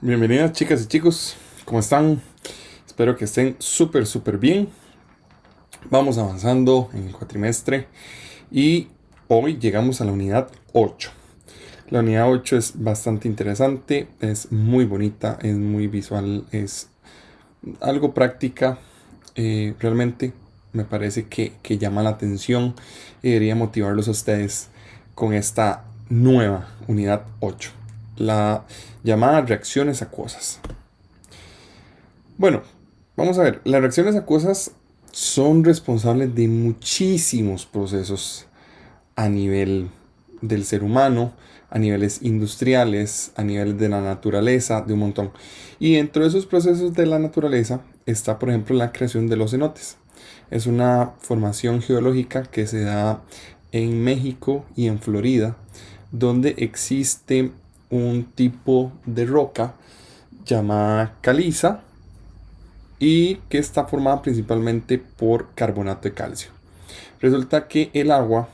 Bienvenidas chicas y chicos, ¿cómo están? Espero que estén súper bien. Vamos avanzando en el cuatrimestre y hoy llegamos a la unidad 8. La unidad 8 es bastante interesante, es muy bonita, es muy visual, es algo práctica. Realmente me parece que llama la atención y debería motivarlos a ustedes con esta nueva unidad 8. La llamada reacciones acuosas. Bueno, vamos a ver, las reacciones acuosas son responsables de muchísimos procesos a nivel del ser humano, a niveles industriales, a niveles de la naturaleza, de un montón. Y dentro de esos procesos de la naturaleza está, por ejemplo, la creación de los cenotes. Es una formación geológica que se da en México y en Florida, donde existe un tipo de roca llamada caliza y que está formada principalmente por carbonato de calcio. Resulta que el agua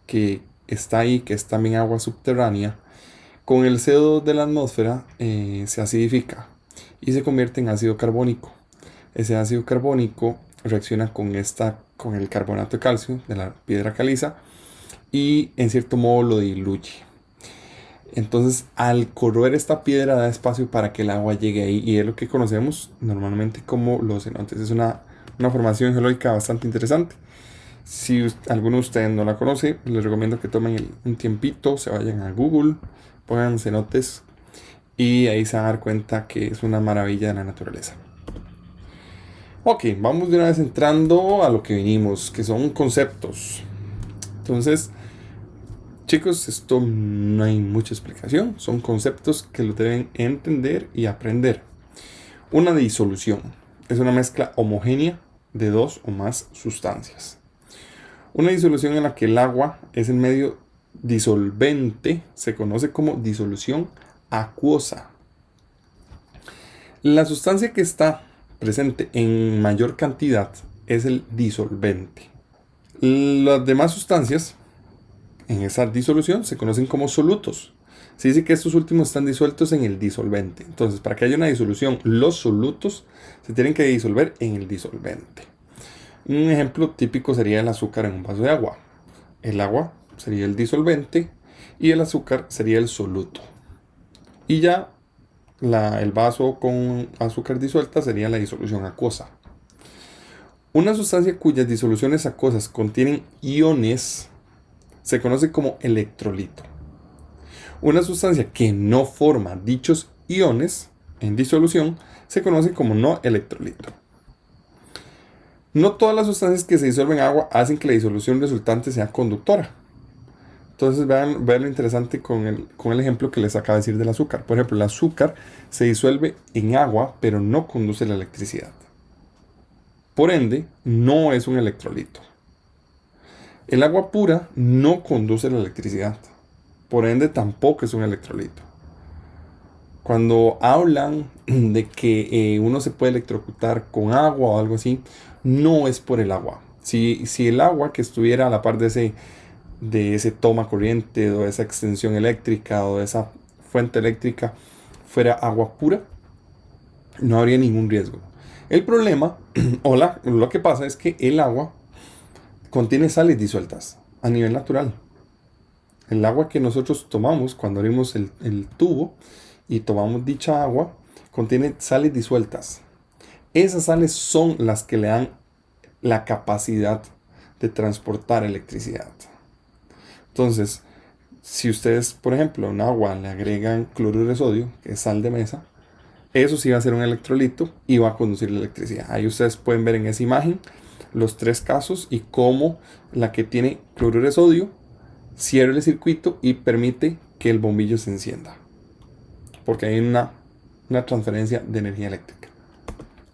que está ahí, que es también agua subterránea, con el CO2 de la atmósfera se acidifica y se convierte en ácido carbónico. Ese ácido carbónico reacciona con el carbonato de calcio de la piedra caliza y en cierto modo lo diluye. Entonces, al corroer esta piedra da espacio para que el agua llegue ahí y es lo que conocemos normalmente como los cenotes. Es una formación geológica bastante interesante. Si alguno de ustedes no la conoce, les recomiendo que tomen un tiempito, se vayan a Google, pongan cenotes y ahí se van a dar cuenta que es una maravilla de la naturaleza. Ok, vamos de una vez entrando a lo que vinimos, que son conceptos. Entonces, chicos, esto no hay mucha explicación, son conceptos que lo deben entender y aprender. Una disolución es una mezcla homogénea de dos o más sustancias. Una disolución en la que el agua es el medio disolvente se conoce como disolución acuosa. La sustancia que está presente en mayor cantidad es el disolvente. Las demás sustancias en esa disolución se conocen como solutos. Se dice que estos últimos están disueltos en el disolvente. Entonces, para que haya una disolución, los solutos se tienen que disolver en el disolvente. Un ejemplo típico sería el azúcar en un vaso de agua. El agua sería el disolvente y el azúcar sería el soluto. Y ya el vaso con azúcar disuelta sería la disolución acuosa. Una sustancia cuyas disoluciones acuosas contienen iones se conoce como electrolito. Una sustancia que no forma dichos iones en disolución se conoce como no electrolito. No todas las sustancias que se disuelven en agua hacen que la disolución resultante sea conductora. Entonces vean lo interesante con el ejemplo que les acabo de decir del azúcar. Por ejemplo, el azúcar se disuelve en agua, pero no conduce la electricidad. Por ende, no es un electrolito. El agua pura no conduce la electricidad. Por ende, tampoco es un electrolito. Cuando hablan de que uno se puede electrocutar con agua o algo así, no es por el agua. Si el agua que estuviera a la par de ese toma corriente o de esa extensión eléctrica o de esa fuente eléctrica fuera agua pura, no habría ningún riesgo. El problema o lo que pasa es que el agua contiene sales disueltas a nivel natural. El agua que nosotros tomamos cuando abrimos el tubo y tomamos dicha agua contiene sales disueltas. Esas sales son las que le dan la capacidad de transportar electricidad. Entonces, si ustedes, por ejemplo, en agua le agregan cloruro de sodio, que es sal de mesa, eso sí va a ser un electrolito y va a conducir la electricidad. Ahí ustedes pueden ver en esa imagen los tres casos y cómo la que tiene cloruro de sodio cierra el circuito y permite que el bombillo se encienda. Porque hay una transferencia de energía eléctrica.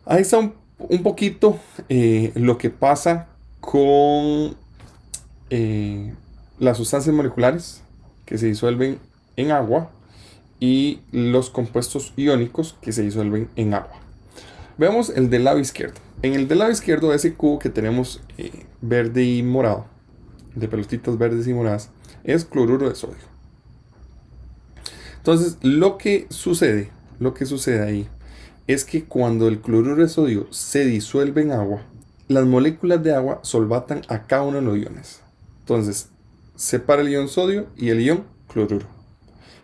Ahí está un poquito lo que pasa con las sustancias moleculares que se disuelven en agua y los compuestos iónicos que se disuelven en agua. Veamos el del lado izquierdo. En el del lado izquierdo, ese cubo que tenemos verde y morado, de pelotitas verdes y moradas, es cloruro de sodio. Entonces, lo que sucede lo que sucede ahí es que cuando el cloruro de sodio se disuelve en agua, las moléculas de agua solvatan a cada uno de los iones. Entonces, separa el ion sodio y el ion cloruro.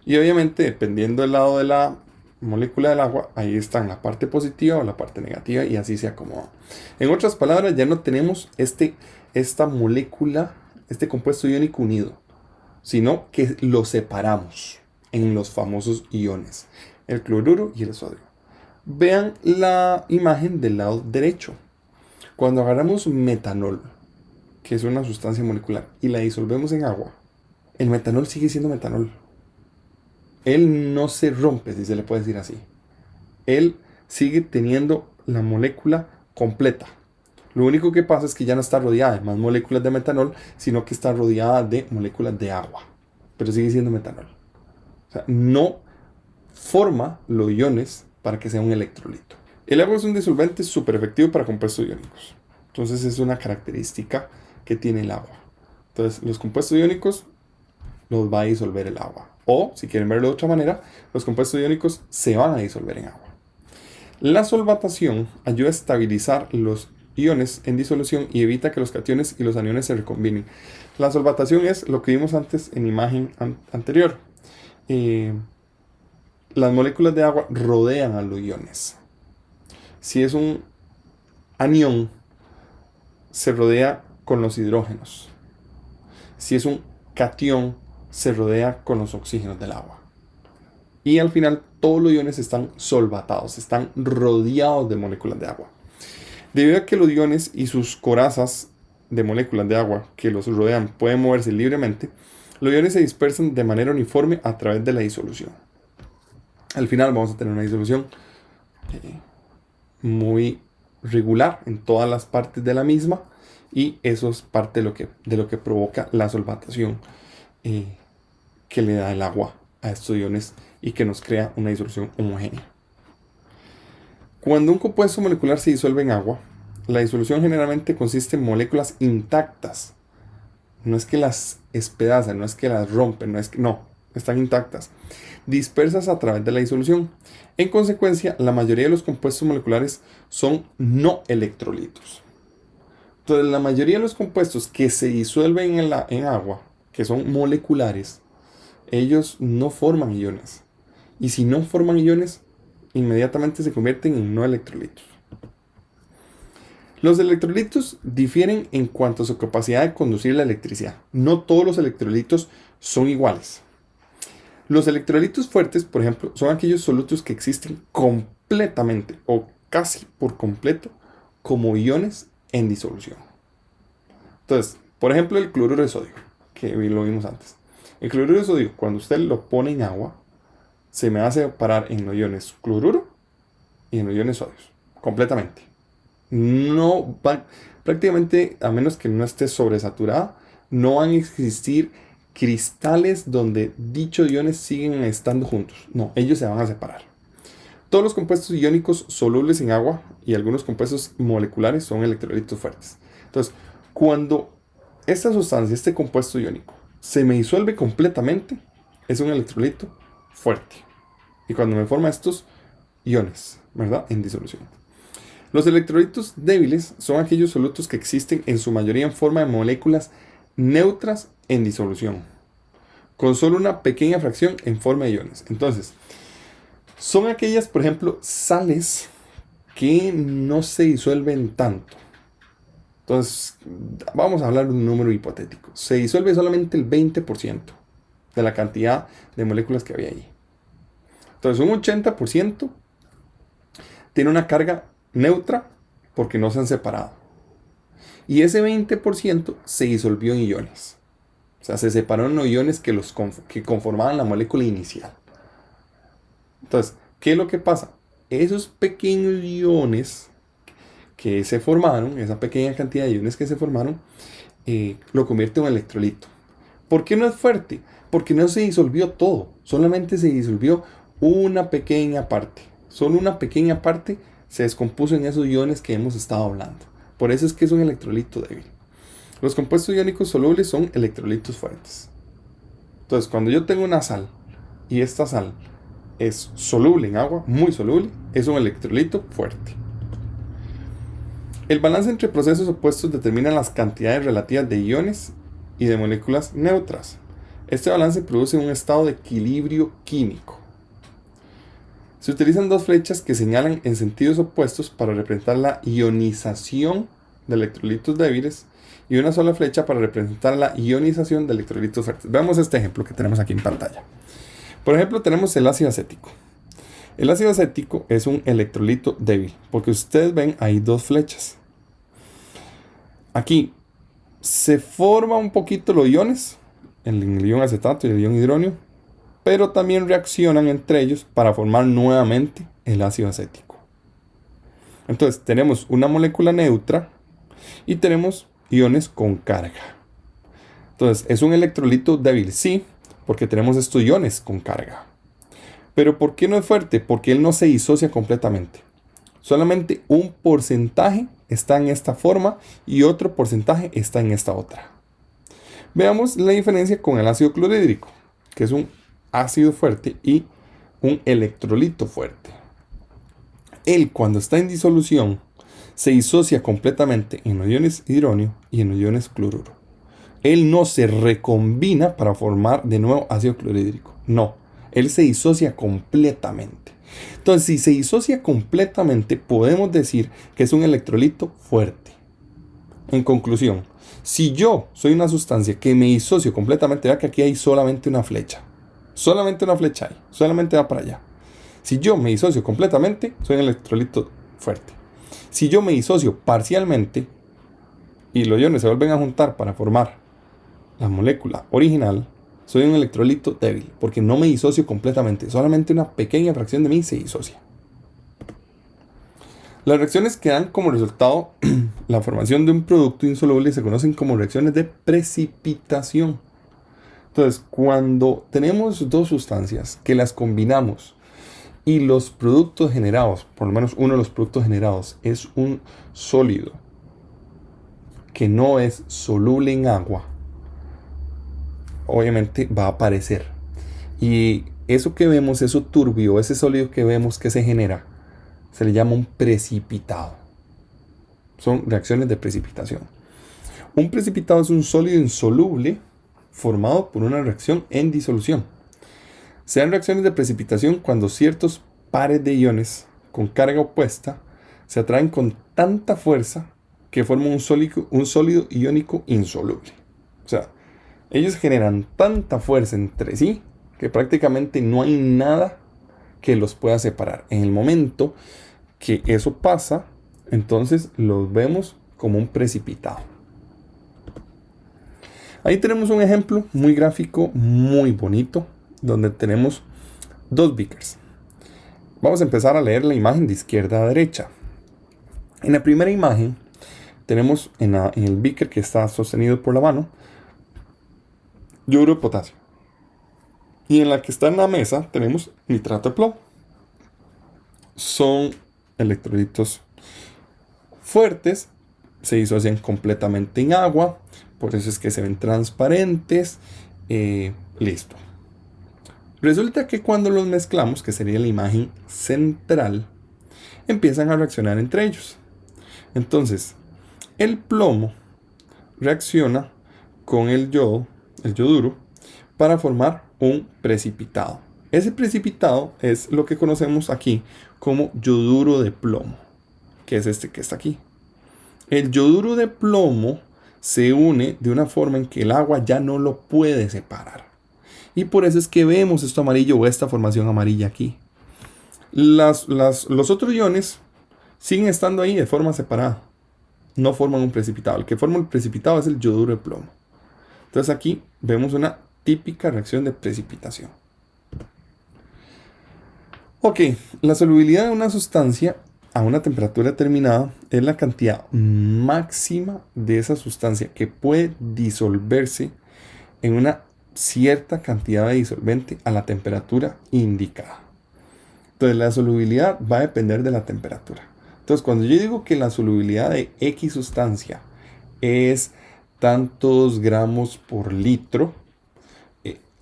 Y obviamente, dependiendo del lado de la molécula del agua, ahí está la parte positiva o la parte negativa y así se acomoda. En otras palabras, ya no tenemos esta molécula, este compuesto iónico unido, sino que lo separamos en los famosos iones, el cloruro y el sodio. Vean la imagen del lado derecho. Cuando agarramos metanol, que es una sustancia molecular, y la disolvemos en agua, el metanol sigue siendo metanol. Él no se rompe, si se le puede decir así. Él sigue teniendo la molécula completa. Lo único que pasa es que ya no está rodeada de más moléculas de metanol, sino que está rodeada de moléculas de agua. Pero sigue siendo metanol. O sea, no forma los iones para que sea un electrolito. El agua es un disolvente súper efectivo para compuestos iónicos. Entonces es una característica que tiene el agua. Entonces los compuestos iónicos los va a disolver el agua. O, si quieren verlo de otra manera, los compuestos iónicos se van a disolver en agua. La solvatación ayuda a estabilizar los iones en disolución y evita que los cationes y los aniones se recombinen. La solvatación es lo que vimos antes en la imagen anterior. Las moléculas de agua rodean a los iones. Si es un anión, se rodea con los hidrógenos. Si es un catión, se rodea con los oxígenos del agua. Y al final todos los iones están solvatados, están rodeados de moléculas de agua. Debido a que los iones y sus corazas de moléculas de agua que los rodean pueden moverse libremente, los iones se dispersan de manera uniforme a través de la disolución. Al final vamos a tener una disolución muy regular en todas las partes de la misma, y eso es parte de lo que provoca la solvatación que le da el agua a estos iones y que nos crea una disolución homogénea. Cuando un compuesto molecular se disuelve en agua, la disolución generalmente consiste en moléculas intactas. No es que las espedazan, no es que las rompen, no, están intactas, dispersas a través de la disolución. En consecuencia, la mayoría de los compuestos moleculares son no electrolitos. Entonces, la mayoría de los compuestos que se disuelven en agua, que son moleculares, ellos no forman iones. Y si no forman iones, inmediatamente se convierten en no electrolitos. Los electrolitos difieren en cuanto a su capacidad de conducir la electricidad. No todos los electrolitos son iguales. Los electrolitos fuertes, por ejemplo, son aquellos solutos que existen completamente o casi por completo como iones en disolución. Entonces, por ejemplo, el cloruro de sodio, que lo vimos antes. El cloruro de sodio, cuando usted lo pone en agua, se me hace separar en los iones cloruro y en los iones sodios, completamente. No van, prácticamente, a menos que no esté sobresaturada, no van a existir cristales donde dichos iones siguen estando juntos. No, ellos se van a separar. Todos los compuestos iónicos solubles en agua y algunos compuestos moleculares son electrolitos fuertes. Entonces, cuando esta sustancia, este compuesto iónico, se me disuelve completamente, es un electrolito fuerte. Y cuando me forma estos iones, ¿verdad?, en disolución. Los electrolitos débiles son aquellos solutos que existen en su mayoría en forma de moléculas neutras en disolución, con solo una pequeña fracción en forma de iones. Entonces, son aquellas, por ejemplo, sales que no se disuelven tanto. Entonces, vamos a hablar de un número hipotético. Se disuelve solamente el 20% de la cantidad de moléculas que había ahí. Entonces, un 80% tiene una carga neutra porque no se han separado. Y ese 20% se disolvió en iones. O sea, se separaron los iones que conformaban la molécula inicial. Entonces, ¿qué es lo que pasa? Esos pequeños iones que se formaron, esa pequeña cantidad de iones que se formaron, lo convierte en un electrolito. ¿Por qué no es fuerte? Porque no se disolvió todo, solamente se disolvió una pequeña parte. Solo una pequeña parte se descompuso en esos iones que hemos estado hablando. Por eso es que es un electrolito débil. Los compuestos iónicos solubles son electrolitos fuertes. Entonces, cuando yo tengo una sal y esta sal es soluble en agua, muy soluble, es un electrolito fuerte. El balance entre procesos opuestos determina las cantidades relativas de iones y de moléculas neutras. Este balance produce un estado de equilibrio químico. Se utilizan dos flechas que señalan en sentidos opuestos para representar la ionización de electrolitos débiles y una sola flecha para representar la ionización de electrolitos fuertes. Veamos este ejemplo que tenemos aquí en pantalla. Por ejemplo, tenemos el ácido acético. El ácido acético es un electrolito débil, porque ustedes ven ahí dos flechas. Aquí se forman un poquito los iones, el ion acetato y el ion hidronio, pero también reaccionan entre ellos para formar nuevamente el ácido acético. Entonces tenemos una molécula neutra y tenemos iones con carga. Entonces es un electrolito débil, sí, porque tenemos estos iones con carga. Pero ¿por qué no es fuerte? Porque él no se disocia completamente. Solamente un porcentaje está en esta forma y otro porcentaje está en esta otra. Veamos la diferencia con el ácido clorhídrico, que es un ácido fuerte y un electrolito fuerte. Él, cuando está en disolución, se disocia completamente en los iones hidronio y en los iones cloruro. Él no se recombina para formar de nuevo ácido clorhídrico. No, él se disocia completamente. Entonces, si se disocia completamente, podemos decir que es un electrolito fuerte. En conclusión, si yo soy una sustancia que me disocio completamente, vea que aquí hay solamente una flecha. Solamente una flecha hay, solamente va para allá. Si yo me disocio completamente, soy un electrolito fuerte. Si yo me disocio parcialmente y los iones se vuelven a juntar para formar la molécula original, soy un electrolito débil, porque no me disocio completamente, solamente una pequeña fracción de mí se disocia. Las reacciones que dan como resultado la formación de un producto insoluble se conocen como reacciones de precipitación. Entonces, cuando tenemos dos sustancias que las combinamos y los productos generados, por lo menos uno de los productos generados, es un sólido que no es soluble en agua, obviamente va a aparecer. Y eso que vemos, eso turbio, ese sólido que vemos que se genera, se le llama un precipitado. Son reacciones de precipitación. Un precipitado es un sólido insoluble formado por una reacción en disolución. Se dan reacciones de precipitación cuando ciertos pares de iones con carga opuesta se atraen con tanta fuerza que forman un sólido iónico insoluble. O sea, ellos generan tanta fuerza entre sí que prácticamente no hay nada que los pueda separar. En el momento que eso pasa, entonces los vemos como un precipitado. Ahí tenemos un ejemplo muy gráfico, muy bonito, donde tenemos dos beakers. Vamos a empezar a leer la imagen de izquierda a derecha. En la primera imagen tenemos en el beaker que está sostenido por la mano yoduro de potasio. Y en la que está en la mesa tenemos nitrato de plomo. Son electrolitos fuertes, se disocian completamente en agua, por eso es que se ven transparentes. Listo. Resulta que cuando los mezclamos, que sería la imagen central, empiezan a reaccionar entre ellos. Entonces, el plomo reacciona con el yoduro, para formar un precipitado. Ese precipitado es lo que conocemos aquí como yoduro de plomo, que es este que está aquí. El yoduro de plomo se une de una forma en que el agua ya no lo puede separar. Y por eso es que vemos esto amarillo o esta formación amarilla aquí. Los otros iones siguen estando ahí de forma separada. No forman un precipitado. El que forma el precipitado es el yoduro de plomo. Entonces aquí vemos una típica reacción de precipitación. Ok, la solubilidad de una sustancia a una temperatura determinada es la cantidad máxima de esa sustancia que puede disolverse en una cierta cantidad de disolvente a la temperatura indicada. Entonces la solubilidad va a depender de la temperatura. Entonces cuando yo digo que la solubilidad de X sustancia es tantos gramos por litro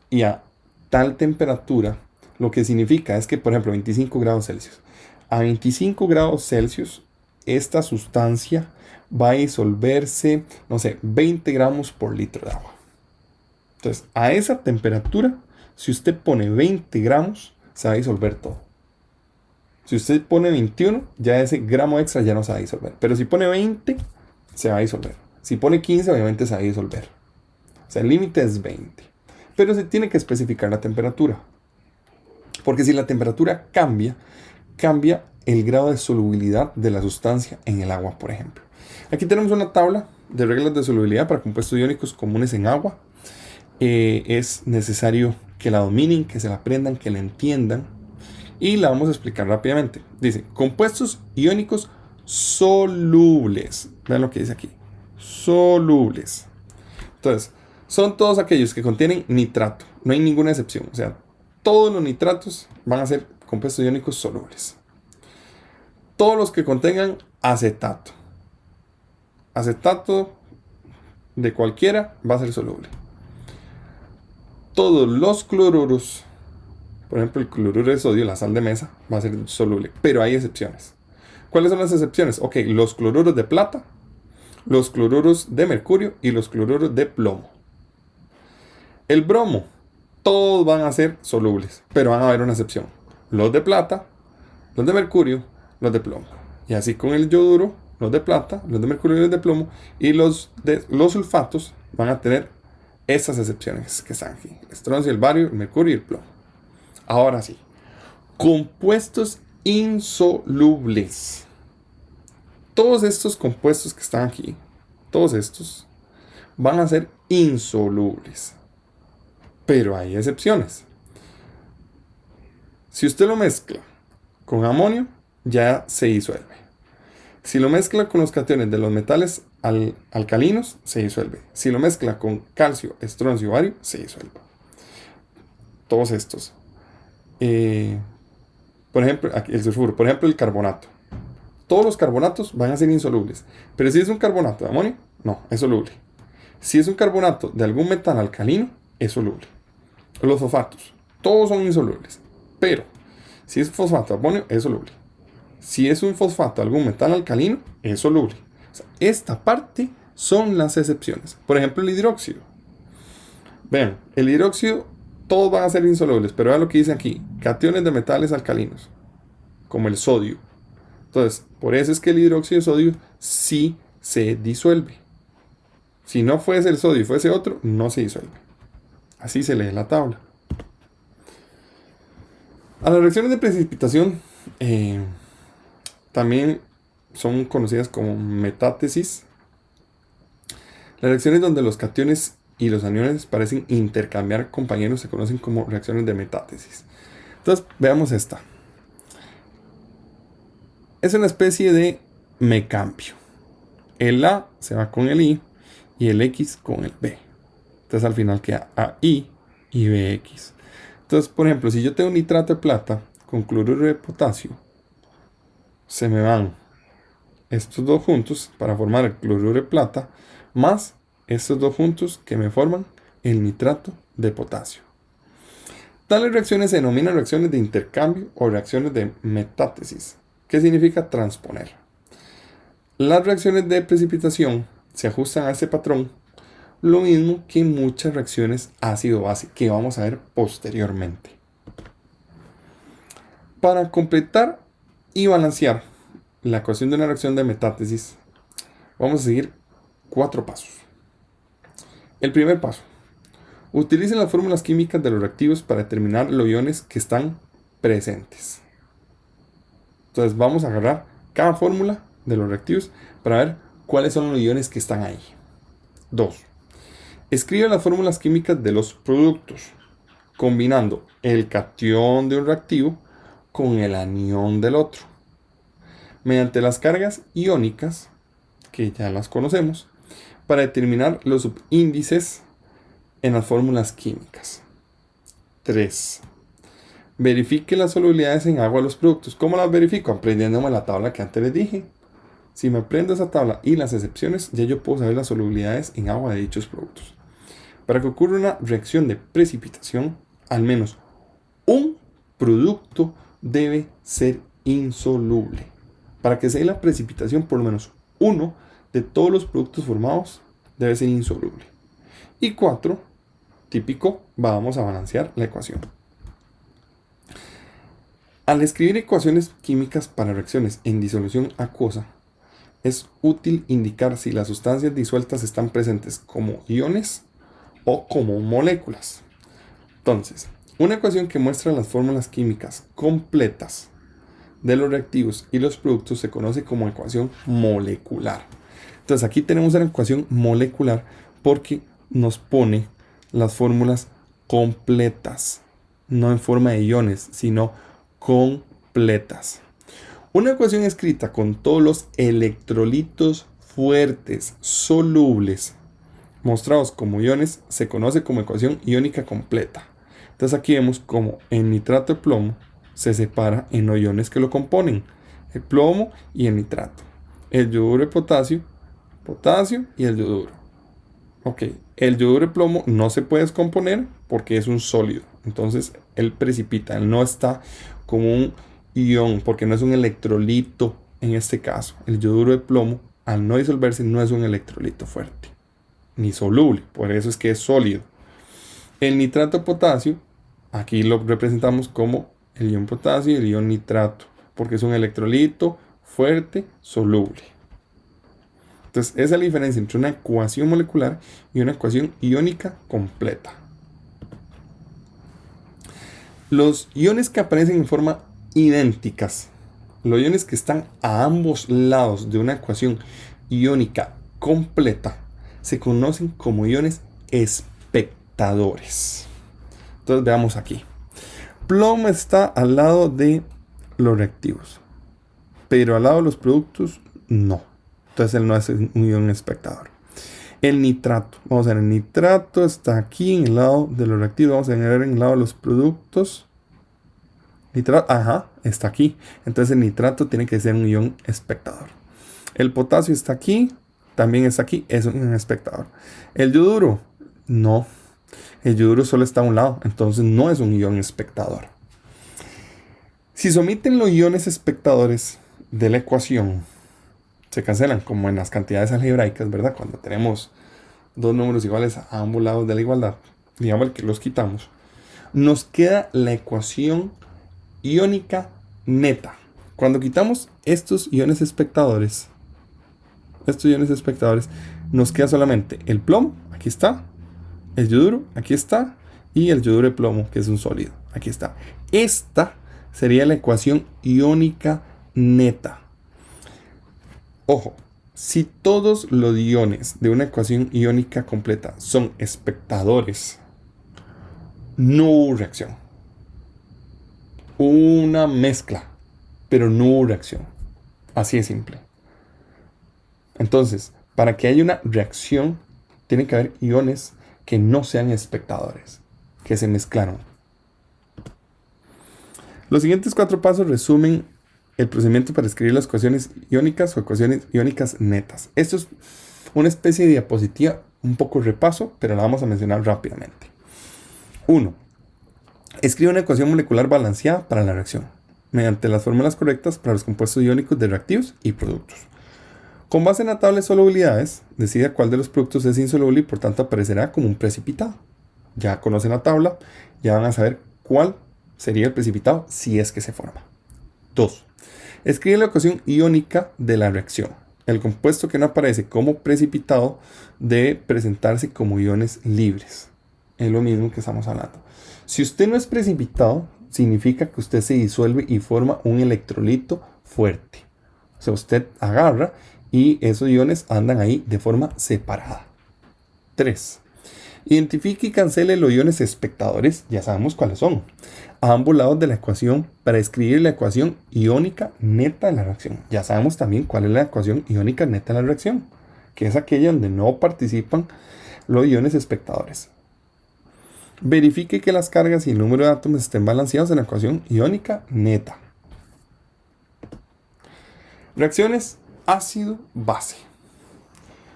y a tal temperatura, Lo que significa es que, por ejemplo, 25 grados Celsius. A 25 grados Celsius, esta sustancia va a disolverse, no sé, 20 gramos por litro de agua. Entonces, a esa temperatura, si usted pone 20 gramos, se va a disolver todo. Si usted pone 21, ya ese gramo extra ya no se va a disolver. Pero si pone 20, se va a disolver. Si pone 15, obviamente se va a disolver. O sea, el límite es 20. Pero se tiene que especificar la temperatura. Porque si la temperatura cambia, cambia el grado de solubilidad de la sustancia en el agua, por ejemplo. Aquí tenemos una tabla de reglas de solubilidad para compuestos iónicos comunes en agua. Es necesario que la dominen, que se la aprendan, que la entiendan. Y la vamos a explicar rápidamente. Dice, compuestos iónicos solubles. Vean lo que dice aquí. Solubles. Entonces, son todos aquellos que contienen nitrato. No hay ninguna excepción. O sea, todos los nitratos van a ser compuestos iónicos solubles. Todos los que contengan acetato. Acetato de cualquiera va a ser soluble. Todos los cloruros, por ejemplo el cloruro de sodio, la sal de mesa, va a ser soluble. Pero hay excepciones. ¿Cuáles son las excepciones? Ok, los cloruros de plata, los cloruros de mercurio y los cloruros de plomo. El bromo, todos van a ser solubles, pero van a haber una excepción. Los de plata, los de mercurio, los de plomo. Y así con el yoduro, los de plata, los de mercurio y los de plomo. Y los sulfatos van a tener estas excepciones que están aquí. El estroncio, el bario, el mercurio y el plomo. Ahora sí. Compuestos insolubles. Todos estos compuestos que están aquí, todos estos, van a ser insolubles. Pero hay excepciones. Si usted lo mezcla con amonio, ya se disuelve. Si lo mezcla con los cationes de los metales alcalinos, se disuelve. Si lo mezcla con calcio, estroncio, bario, se disuelve. Todos estos. Por ejemplo, aquí el sulfuro. Por ejemplo, el carbonato. Todos los carbonatos van a ser insolubles. Pero si es un carbonato de amonio, no, es soluble. Si es un carbonato de algún metal alcalino, es soluble. Los fosfatos, todos son insolubles. Pero si es fosfato de amonio, es soluble. Si es un fosfato de algún metal alcalino, es soluble. O sea, esta parte son las excepciones. Por ejemplo, el hidróxido. Vean, el hidróxido, todos van a ser insolubles. Pero vean lo que dice aquí. Cationes de metales alcalinos, como el sodio. Entonces, por eso es que el hidróxido de sodio sí se disuelve. Si no fuese el sodio y fuese otro, no se disuelve. Así se lee la tabla. A las reacciones de precipitación también son conocidas como metátesis. Las reacciones donde los cationes y los aniones parecen intercambiar compañeros se conocen como reacciones de metátesis. Entonces, veamos esta. Es una especie de mecambio. El A se va con el I y el X con el B. Entonces al final queda AI y BX. Entonces, por ejemplo, si yo tengo nitrato de plata con cloruro de potasio, se me van estos dos juntos para formar el cloruro de plata, más estos dos juntos que me forman el nitrato de potasio. Tales reacciones se denominan reacciones de intercambio o reacciones de metátesis. ¿Qué significa transponer? Las reacciones de precipitación se ajustan a este patrón, lo mismo que muchas reacciones ácido-base que vamos a ver posteriormente. Para completar y balancear la ecuación de una reacción de metátesis, vamos a seguir 4 pasos. El primer paso. Utilicen las fórmulas químicas de los reactivos para determinar los iones que están presentes. Entonces vamos a agarrar cada fórmula de los reactivos para ver cuáles son los iones que están ahí. 2. Escribe las fórmulas químicas de los productos, combinando el catión de un reactivo con el anión del otro. Mediante las cargas iónicas, que ya las conocemos, para determinar los subíndices en las fórmulas químicas. 3. Verifique las solubilidades en agua de los productos. ¿Cómo las verifico? Aprendiéndome la tabla que antes les dije. Si me aprendo esa tabla y las excepciones, ya yo puedo saber las solubilidades en agua de dichos productos. Para que ocurra una reacción de precipitación, al menos un producto debe ser insoluble. Para que se dé la precipitación, por lo menos uno de todos los productos formados debe ser insoluble. Y 4, típico, vamos a balancear la ecuación. Al escribir ecuaciones químicas para reacciones en disolución acuosa, es útil indicar si las sustancias disueltas están presentes como iones o como moléculas. Entonces, una ecuación que muestra las fórmulas químicas completas de los reactivos y los productos se conoce como ecuación molecular. Entonces, aquí tenemos una ecuación molecular porque nos pone las fórmulas completas, no en forma de iones, sino completas. Una ecuación escrita con todos los electrolitos fuertes solubles mostrados como iones se conoce como ecuación iónica completa. Entonces aquí vemos como el nitrato de plomo se separa en los iones que lo componen, el plomo y el nitrato, el yoduro de potasio, potasio y el yoduro. Ok, el yoduro de plomo no se puede descomponer porque es un sólido, entonces él precipita, él no está como un ion porque no es un electrolito en este caso. El yoduro de plomo, al no disolverse, no es un electrolito fuerte ni soluble, por eso es que es sólido. El nitrato de potasio, aquí lo representamos como el ion potasio y el ion nitrato, porque es un electrolito fuerte, soluble. Entonces, esa es la diferencia entre una ecuación molecular y una ecuación iónica completa. Los iones que aparecen en forma idénticas, los iones que están a ambos lados de una ecuación iónica completa, se conocen como iones espectadores. Entonces veamos aquí. Plomo está al lado de los reactivos, pero al lado de los productos no. Entonces él no es un ion espectador. El nitrato. Vamos a ver, el nitrato está aquí en el lado de los reactivos. Vamos a ver en el lado de los productos. Nitrato, está aquí. Entonces el nitrato tiene que ser un ion espectador. El potasio está aquí. También está aquí, es un espectador. El yoduro, no. El yoduro solo está a un lado, entonces no es un ion espectador. Si se omiten los iones espectadores de la ecuación, se cancelan, como en las cantidades algebraicas, ¿verdad? Cuando tenemos dos números iguales a ambos lados de la igualdad, digamos que los quitamos, nos queda la ecuación iónica neta. Cuando quitamos estos iones espectadores, nos queda solamente el plomo, aquí está, el yoduro, aquí está, y el yoduro de plomo, que es un sólido, aquí está. Esta sería la ecuación iónica neta. Ojo, si todos los iones de una ecuación iónica completa son espectadores, no hubo reacción. Una mezcla, pero no hubo reacción. Así de simple. Entonces, para que haya una reacción, tiene que haber iones que no sean espectadores, que se mezclaron. Los siguientes 4 pasos resumen el procedimiento para escribir las ecuaciones iónicas o ecuaciones iónicas netas. Esto es una especie de diapositiva, un poco repaso, pero la vamos a mencionar rápidamente. 1. Escribe una ecuación molecular balanceada para la reacción, mediante las fórmulas correctas para los compuestos iónicos de reactivos y productos. Con base en la tabla de solubilidades, decida cuál de los productos es insoluble y por tanto aparecerá como un precipitado. Ya conocen la tabla, ya van a saber cuál sería el precipitado si es que se forma. 2. Escribe la ecuación iónica de la reacción. El compuesto que no aparece como precipitado debe presentarse como iones libres. Es lo mismo que estamos hablando. Si usted no es precipitado, significa que usted se disuelve y forma un electrolito fuerte. O sea, usted agarra y esos iones andan ahí de forma separada. 3. Identifique y cancele los iones espectadores, ya sabemos cuáles son, a ambos lados de la ecuación para escribir la ecuación iónica neta de la reacción. Ya sabemos también cuál es la ecuación iónica neta de la reacción, que es aquella donde no participan los iones espectadores. Verifique que las cargas y el número de átomos estén balanceados en la ecuación iónica neta. Reacciones ácido-base.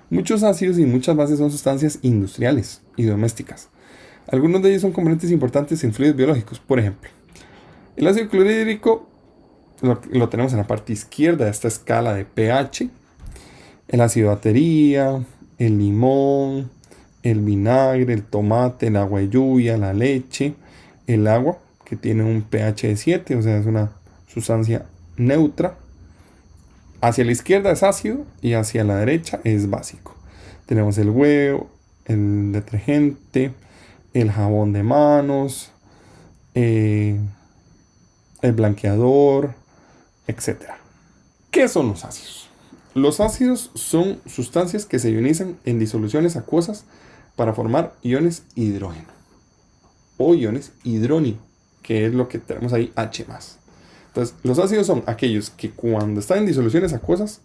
Muchos ácidos y muchas bases son sustancias industriales y domésticas. Algunos de ellos son componentes importantes en fluidos biológicos. Por ejemplo, El ácido clorhídrico lo tenemos en la parte izquierda de esta escala de pH. El ácido batería, el limón, el vinagre, el tomate, el agua de lluvia, la leche, el agua, que tiene un pH de 7, o sea, es una sustancia neutra. Hacia la izquierda es ácido y hacia la derecha es básico. Tenemos el huevo, el detergente, el jabón de manos, el blanqueador, etc. ¿Qué son los ácidos? Los ácidos son sustancias que se ionizan en disoluciones acuosas para formar iones hidrógeno o iones hidrónio, que es lo que tenemos ahí, H+. Entonces, los ácidos son aquellos que cuando están en disoluciones acuosas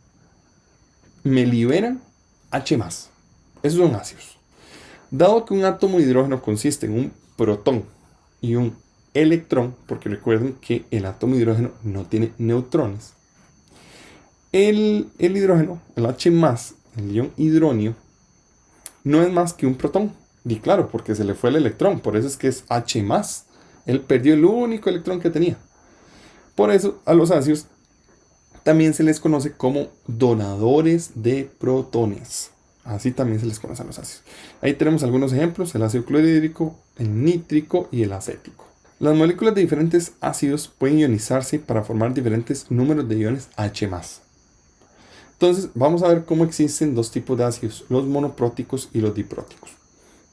me liberan H+. Esos son ácidos. Dado que un átomo de hidrógeno consiste en un protón y un electrón, porque recuerden que el átomo de hidrógeno no tiene neutrones, el hidrógeno, el H+, el ion hidrónio, no es más que un protón. Y claro, porque se le fue el electrón, por eso es que es H+. Él perdió el único electrón que tenía. Por eso a los ácidos también se les conoce como donadores de protones. Así también se les conoce a los ácidos. Ahí tenemos algunos ejemplos: el ácido clorhídrico, el nítrico y el acético. Las moléculas de diferentes ácidos pueden ionizarse para formar diferentes números de iones H+. Entonces vamos a ver cómo existen dos tipos de ácidos, los monopróticos y los dipróticos.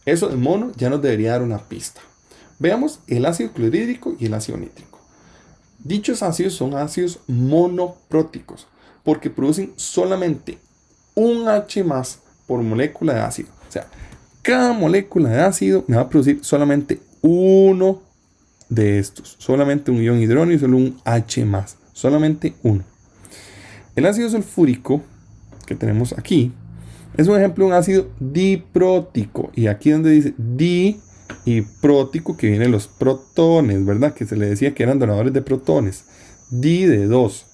Eso de mono ya nos debería dar una pista. Veamos el ácido clorhídrico y el ácido nítrico. Dichos ácidos son ácidos monopróticos porque producen solamente un H+ por molécula de ácido. O sea, cada molécula de ácido me va a producir solamente uno de estos. Solamente un ion hidrógeno y solo un H+. Solamente uno. El ácido sulfúrico que tenemos aquí es un ejemplo de un ácido diprótico. Y aquí donde dice di y prótico, que vienen los protones, ¿verdad? Que se le decía que eran donadores de protones. Di de 2.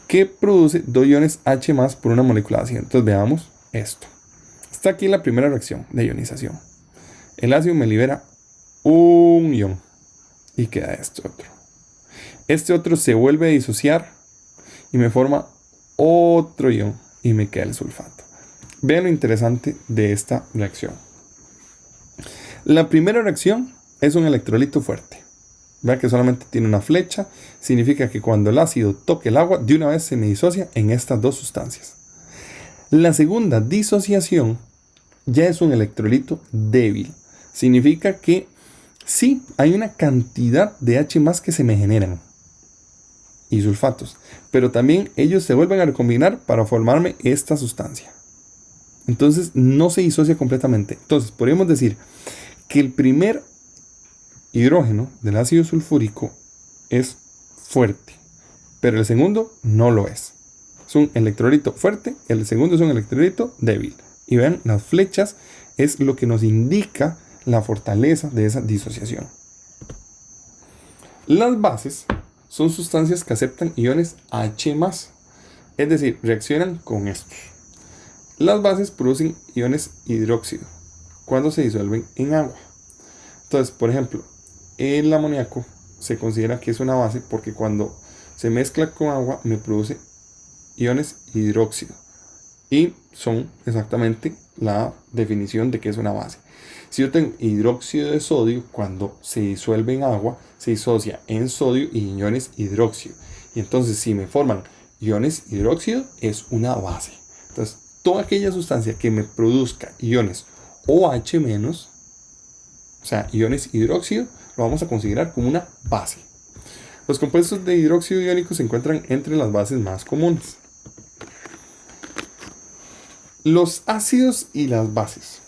Que produce 2 iones H+ por una molécula de ácido. Entonces veamos esto. Está aquí la primera reacción de ionización. El ácido me libera un ion y queda este otro. Este otro se vuelve a disociar y me forma otro ion y me queda el sulfato. Vean lo interesante de esta reacción. La primera reacción es un electrolito fuerte. Vean que solamente tiene una flecha. Significa que cuando el ácido toque el agua, de una vez se me disocia en estas dos sustancias. La segunda disociación ya es un electrolito débil. Significa que sí, hay una cantidad de H+ que se me generan y sulfatos, pero también ellos se vuelven a recombinar para formarme esta sustancia. Entonces no se disocia completamente. Entonces podríamos decir que el primer hidrógeno del ácido sulfúrico es fuerte, pero el segundo no lo es. Es un electrolito fuerte, el segundo es un electrolito débil. Y vean, las flechas es lo que nos indica la fortaleza de esa disociación. Las bases son sustancias que aceptan iones H+, es decir, reaccionan con estos. Las bases producen iones hidróxido cuando se disuelven en agua. Entonces, por ejemplo, el amoníaco se considera que es una base porque cuando se mezcla con agua me produce iones hidróxido. Y son exactamente la definición de que es una base. Si yo tengo hidróxido de sodio, cuando se disuelve en agua, se disocia en sodio y iones hidróxido. Y entonces si me forman iones hidróxido, es una base. Entonces, toda aquella sustancia que me produzca iones OH-, o sea, iones hidróxido, lo vamos a considerar como una base. Los compuestos de hidróxido iónico se encuentran entre las bases más comunes. Los ácidos y las bases,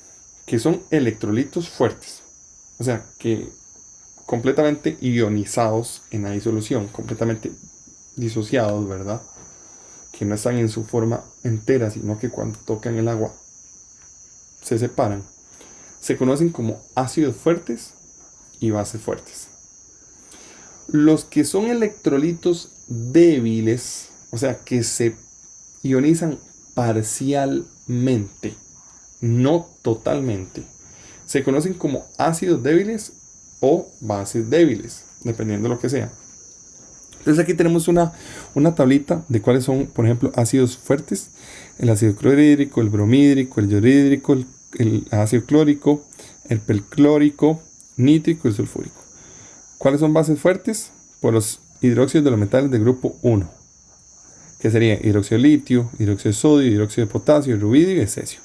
que son electrolitos fuertes, o sea, que completamente ionizados en la disolución, completamente disociados, ¿verdad? Que no están en su forma entera, sino que cuando tocan el agua se separan. Se conocen como ácidos fuertes y bases fuertes. Los que son electrolitos débiles, o sea, que se ionizan parcialmente, no totalmente, se conocen como ácidos débiles o bases débiles, dependiendo de lo que sea. Entonces aquí tenemos una tablita de cuáles son, por ejemplo, ácidos fuertes. El ácido clorhídrico, el bromhídrico, el yodhídrico, el ácido clórico, el perclórico, nítrico y el sulfúrico. ¿Cuáles son bases fuertes? Por los hidróxidos de los metales del grupo 1, que sería hidróxido de litio, hidróxido de sodio, hidróxido de potasio, rubidio y cesio.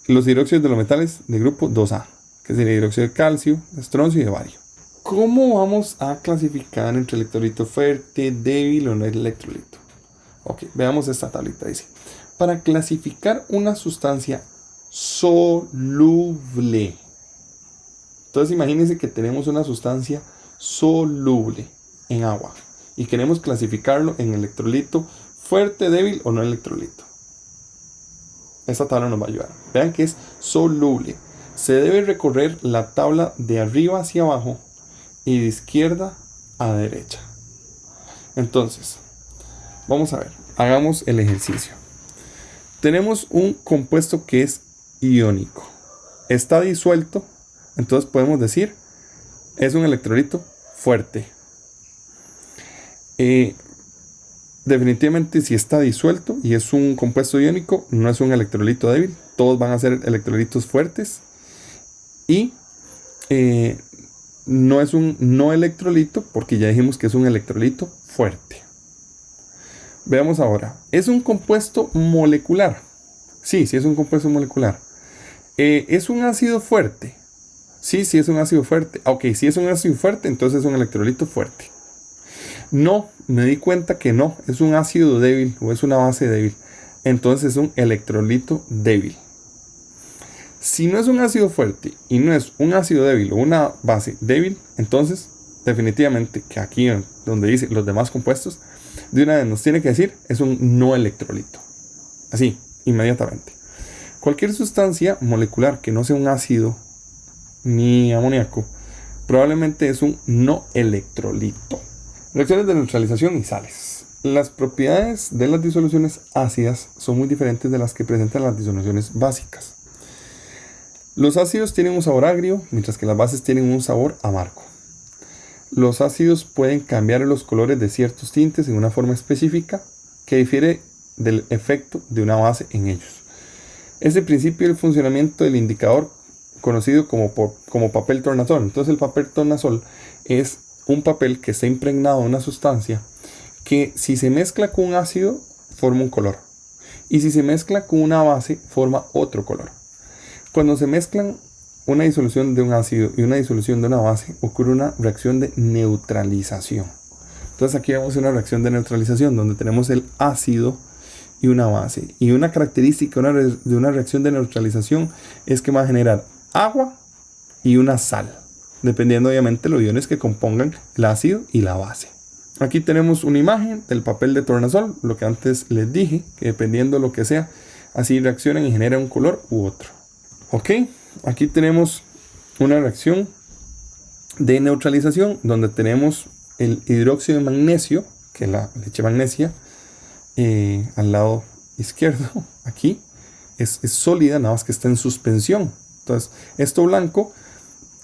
Los hidróxidos de los metales del grupo 2A, que sería hidróxido de calcio, de estroncio y de bario. ¿Cómo vamos a clasificar entre electrolito fuerte, débil o no electrolito? Ok, veamos esta tablita. Dice, para clasificar una sustancia soluble. Entonces imagínense que tenemos una sustancia soluble en agua y queremos clasificarlo en electrolito fuerte, débil o no electrolito. Esta tabla nos va a ayudar. Vean que es soluble. Se debe recorrer la tabla de arriba hacia abajo y de izquierda a derecha. Entonces, vamos a ver, hagamos el ejercicio. Tenemos un compuesto que es iónico. Está disuelto, entonces podemos decir, es un electrolito fuerte. Definitivamente si está disuelto y es un compuesto iónico, no es un electrolito débil. Todos van a ser electrolitos fuertes. Y no es un no electrolito porque ya dijimos que es un electrolito fuerte. Veamos ahora. ¿Es un compuesto molecular? Sí es un compuesto molecular. ¿Es un ácido fuerte? Sí es un ácido fuerte. Ok, si es un ácido fuerte, entonces es un electrolito fuerte. No, me di cuenta que no. Es un ácido débil o es una base débil. Entonces es un electrolito débil. Si no es un ácido fuerte y no es un ácido débil o una base débil, entonces definitivamente que aquí donde dice los demás compuestos, de una vez nos tiene que decir es un no electrolito. Así, inmediatamente. Cualquier sustancia molecular que no sea un ácido ni amoníaco, probablemente es un no electrolito. Reacciones de neutralización y sales. Las propiedades de las disoluciones ácidas son muy diferentes de las que presentan las disoluciones básicas. Los ácidos tienen un sabor agrio, mientras que las bases tienen un sabor amargo. Los ácidos pueden cambiar los colores de ciertos tintes en una forma específica que difiere del efecto de una base en ellos. Es el principio del funcionamiento del indicador conocido como papel tornasol. Entonces el papel tornasol es un papel que está impregnado en una sustancia que si se mezcla con un ácido forma un color y si se mezcla con una base forma otro color. Cuando se mezclan una disolución de un ácido y una disolución de una base, ocurre una reacción de neutralización. Entonces aquí vemos una reacción de neutralización donde tenemos el ácido y una base. Y una característica de una reacción de neutralización es que va a generar agua y una sal, dependiendo obviamente de los iones que compongan el ácido y la base. Aquí tenemos una imagen del papel de tornasol, lo que antes les dije, que dependiendo de lo que sea, así reaccionan y generan un color u otro. Ok, aquí tenemos una reacción de neutralización donde tenemos el hidróxido de magnesio, que es la leche magnesia, al lado izquierdo, aquí, es sólida, nada más que está en suspensión. Entonces, esto blanco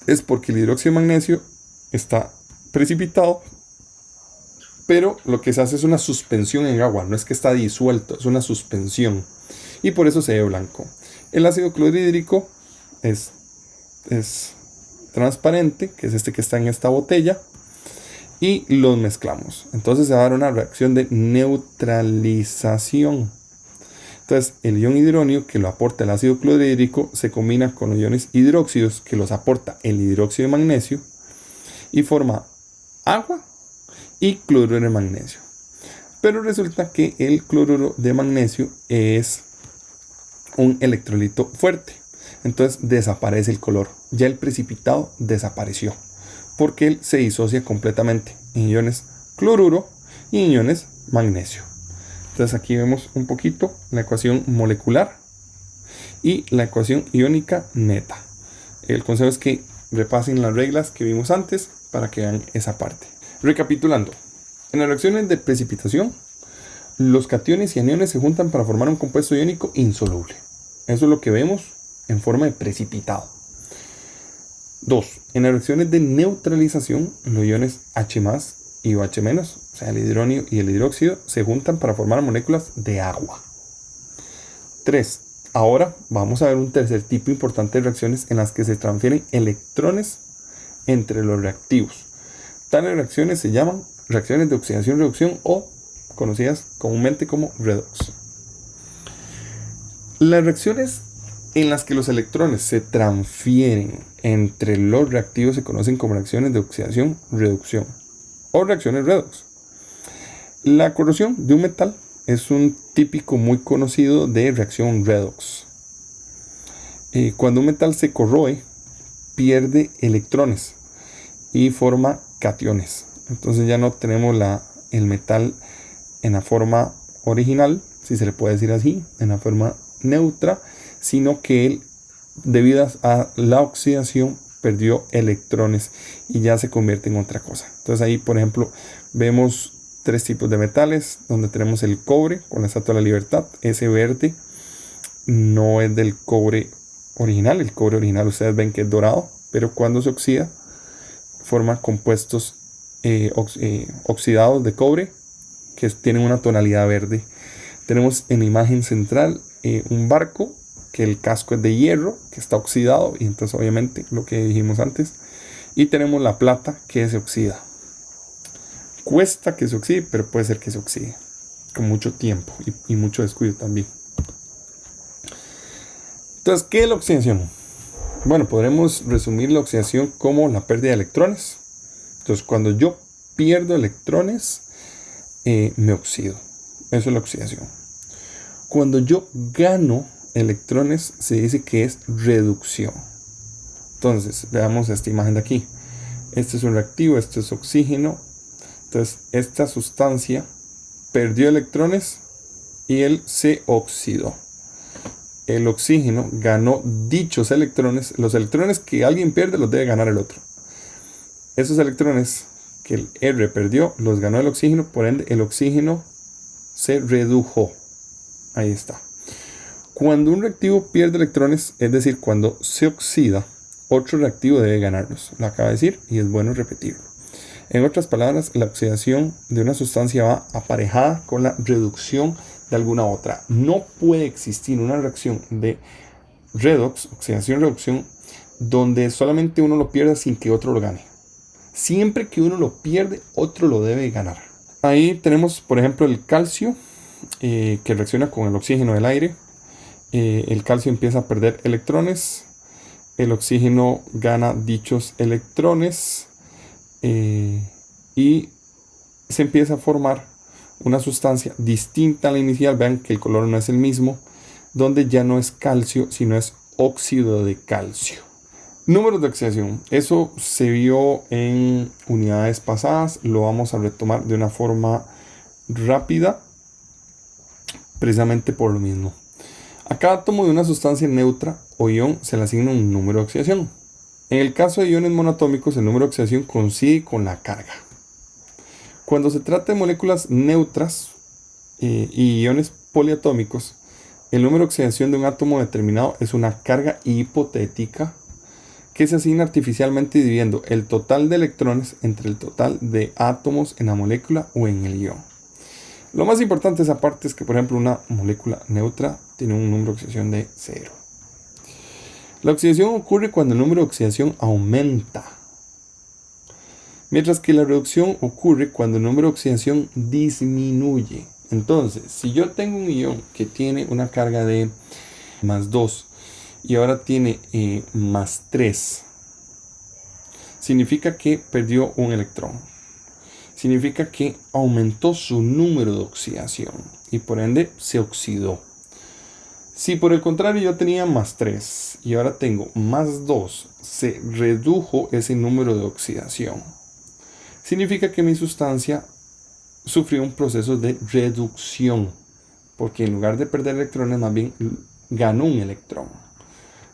es porque el hidróxido de magnesio está precipitado, pero lo que se hace es una suspensión en agua, no es que está disuelto, es una suspensión. Y por eso se ve blanco. El ácido clorhídrico es transparente, que es este que está en esta botella, y los mezclamos. Entonces se va a dar una reacción de neutralización. Entonces el ion hidronio que lo aporta el ácido clorhídrico se combina con los iones hidróxidos que los aporta el hidróxido de magnesio y forma agua y cloruro de magnesio. Pero resulta que el cloruro de magnesio es un electrolito fuerte. Entonces desaparece el color. Ya el precipitado desapareció porque él se disocia completamente en iones cloruro y en iones magnesio. Entonces aquí vemos un poquito la ecuación molecular y la ecuación iónica neta. El consejo es que repasen las reglas que vimos antes para que vean esa parte. Recapitulando, en las reacciones de precipitación, los cationes y aniones se juntan para formar un compuesto iónico insoluble. Eso es lo que vemos en forma de precipitado. 2. En las reacciones de neutralización, los iones H+, y OH-, o sea, el hidrónio y el hidróxido, se juntan para formar moléculas de agua. 3. Ahora vamos a ver un tercer tipo importante de reacciones en las que se transfieren electrones entre los reactivos. Tales reacciones se llaman reacciones de oxidación-reducción o conocidas comúnmente como redox. Las reacciones en las que los electrones se transfieren entre los reactivos se conocen como reacciones de oxidación-reducción o reacciones redox. La corrosión de un metal es un típico muy conocido de reacción redox. Cuando un metal se corroe, pierde electrones y forma cationes. Entonces ya no tenemos el metal en la forma original, si se le puede decir así, en la forma neutra, sino que él, debido a la oxidación, perdió electrones y ya se convierte en otra cosa. Entonces ahí, por ejemplo, vemos 3 tipos de metales, donde tenemos el cobre con la Estatua de la Libertad. Ese verde no es del cobre original. El cobre original ustedes ven que es dorado, pero cuando se oxida forma compuestos oxidados de cobre que tienen una tonalidad verde. Tenemos en la imagen central un barco, que el casco es de hierro, que está oxidado, y entonces obviamente lo que dijimos antes. Y tenemos la plata, que se oxida. Cuesta que se oxide, pero puede ser que se oxide con mucho tiempo y mucho descuido también. Entonces, ¿qué es la oxidación? Bueno, podremos resumir la oxidación como la pérdida de electrones. Entonces, cuando yo pierdo electrones, me oxido. Eso es la oxidación. Cuando yo gano electrones, se dice que es reducción. Entonces, veamos esta imagen de aquí. Este es un reactivo, este es oxígeno. Entonces, esta sustancia perdió electrones y él se oxidó. El oxígeno ganó dichos electrones. Los electrones que alguien pierde los debe ganar el otro. Esos electrones que el R perdió los ganó el oxígeno, por ende el oxígeno se redujo. Ahí está. Cuando un reactivo pierde electrones, es decir, cuando se oxida, otro reactivo debe ganarlos. Lo acaba de decir y es bueno repetirlo. En otras palabras, la oxidación de una sustancia va aparejada con la reducción de alguna otra. No puede existir una reacción de redox, oxidación-reducción, donde solamente uno lo pierda sin que otro lo gane. Siempre que uno lo pierde, otro lo debe ganar. Ahí tenemos, por ejemplo, el calcio, que reacciona con el oxígeno del aire. El calcio empieza a perder electrones. El oxígeno gana dichos electrones. Y se empieza a formar una sustancia distinta a la inicial. Vean que el color no es el mismo, donde ya no es calcio, sino es óxido de calcio. Números de oxidación. Eso se vio en unidades pasadas. Lo vamos a retomar de una forma rápida, precisamente por lo mismo. A cada átomo de una sustancia neutra o ion se le asigna un número de oxidación. En el caso de iones monoatómicos, el número de oxidación coincide con la carga. Cuando se trata de moléculas neutras y iones poliatómicos, el número de oxidación de un átomo determinado es una carga hipotética que se asigna artificialmente dividiendo el total de electrones entre el total de átomos en la molécula o en el ion. Lo más importante de esa parte es que, por ejemplo, una molécula neutra tiene un número de oxidación de 0. La oxidación ocurre cuando el número de oxidación aumenta, mientras que la reducción ocurre cuando el número de oxidación disminuye. Entonces, si yo tengo un ion que tiene una carga de más 2 y ahora tiene más 3, significa que perdió un electrón. Significa que aumentó su número de oxidación y por ende se oxidó. Si por el contrario yo tenía más 3 y ahora tengo más 2, se redujo ese número de oxidación. Significa que mi sustancia sufrió un proceso de reducción, porque en lugar de perder electrones, más bien ganó un electrón.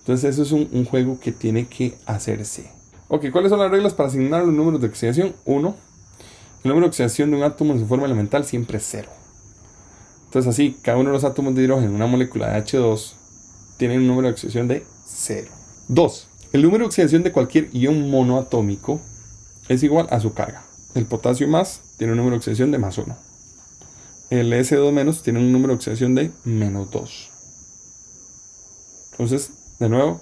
Entonces eso es un juego que tiene que hacerse. Ok, ¿cuáles son las reglas para asignar los números de oxidación? 1. El número de oxidación de un átomo en su forma elemental siempre es 0. Entonces así, cada uno de los átomos de hidrógeno en una molécula de H2 tiene un número de oxidación de 0. 2. El número de oxidación de cualquier ion monoatómico es igual a su carga. el potasio más, tiene un número de oxidación de +1. El S2- tiene un número de oxidación de -2. Entonces, de nuevo,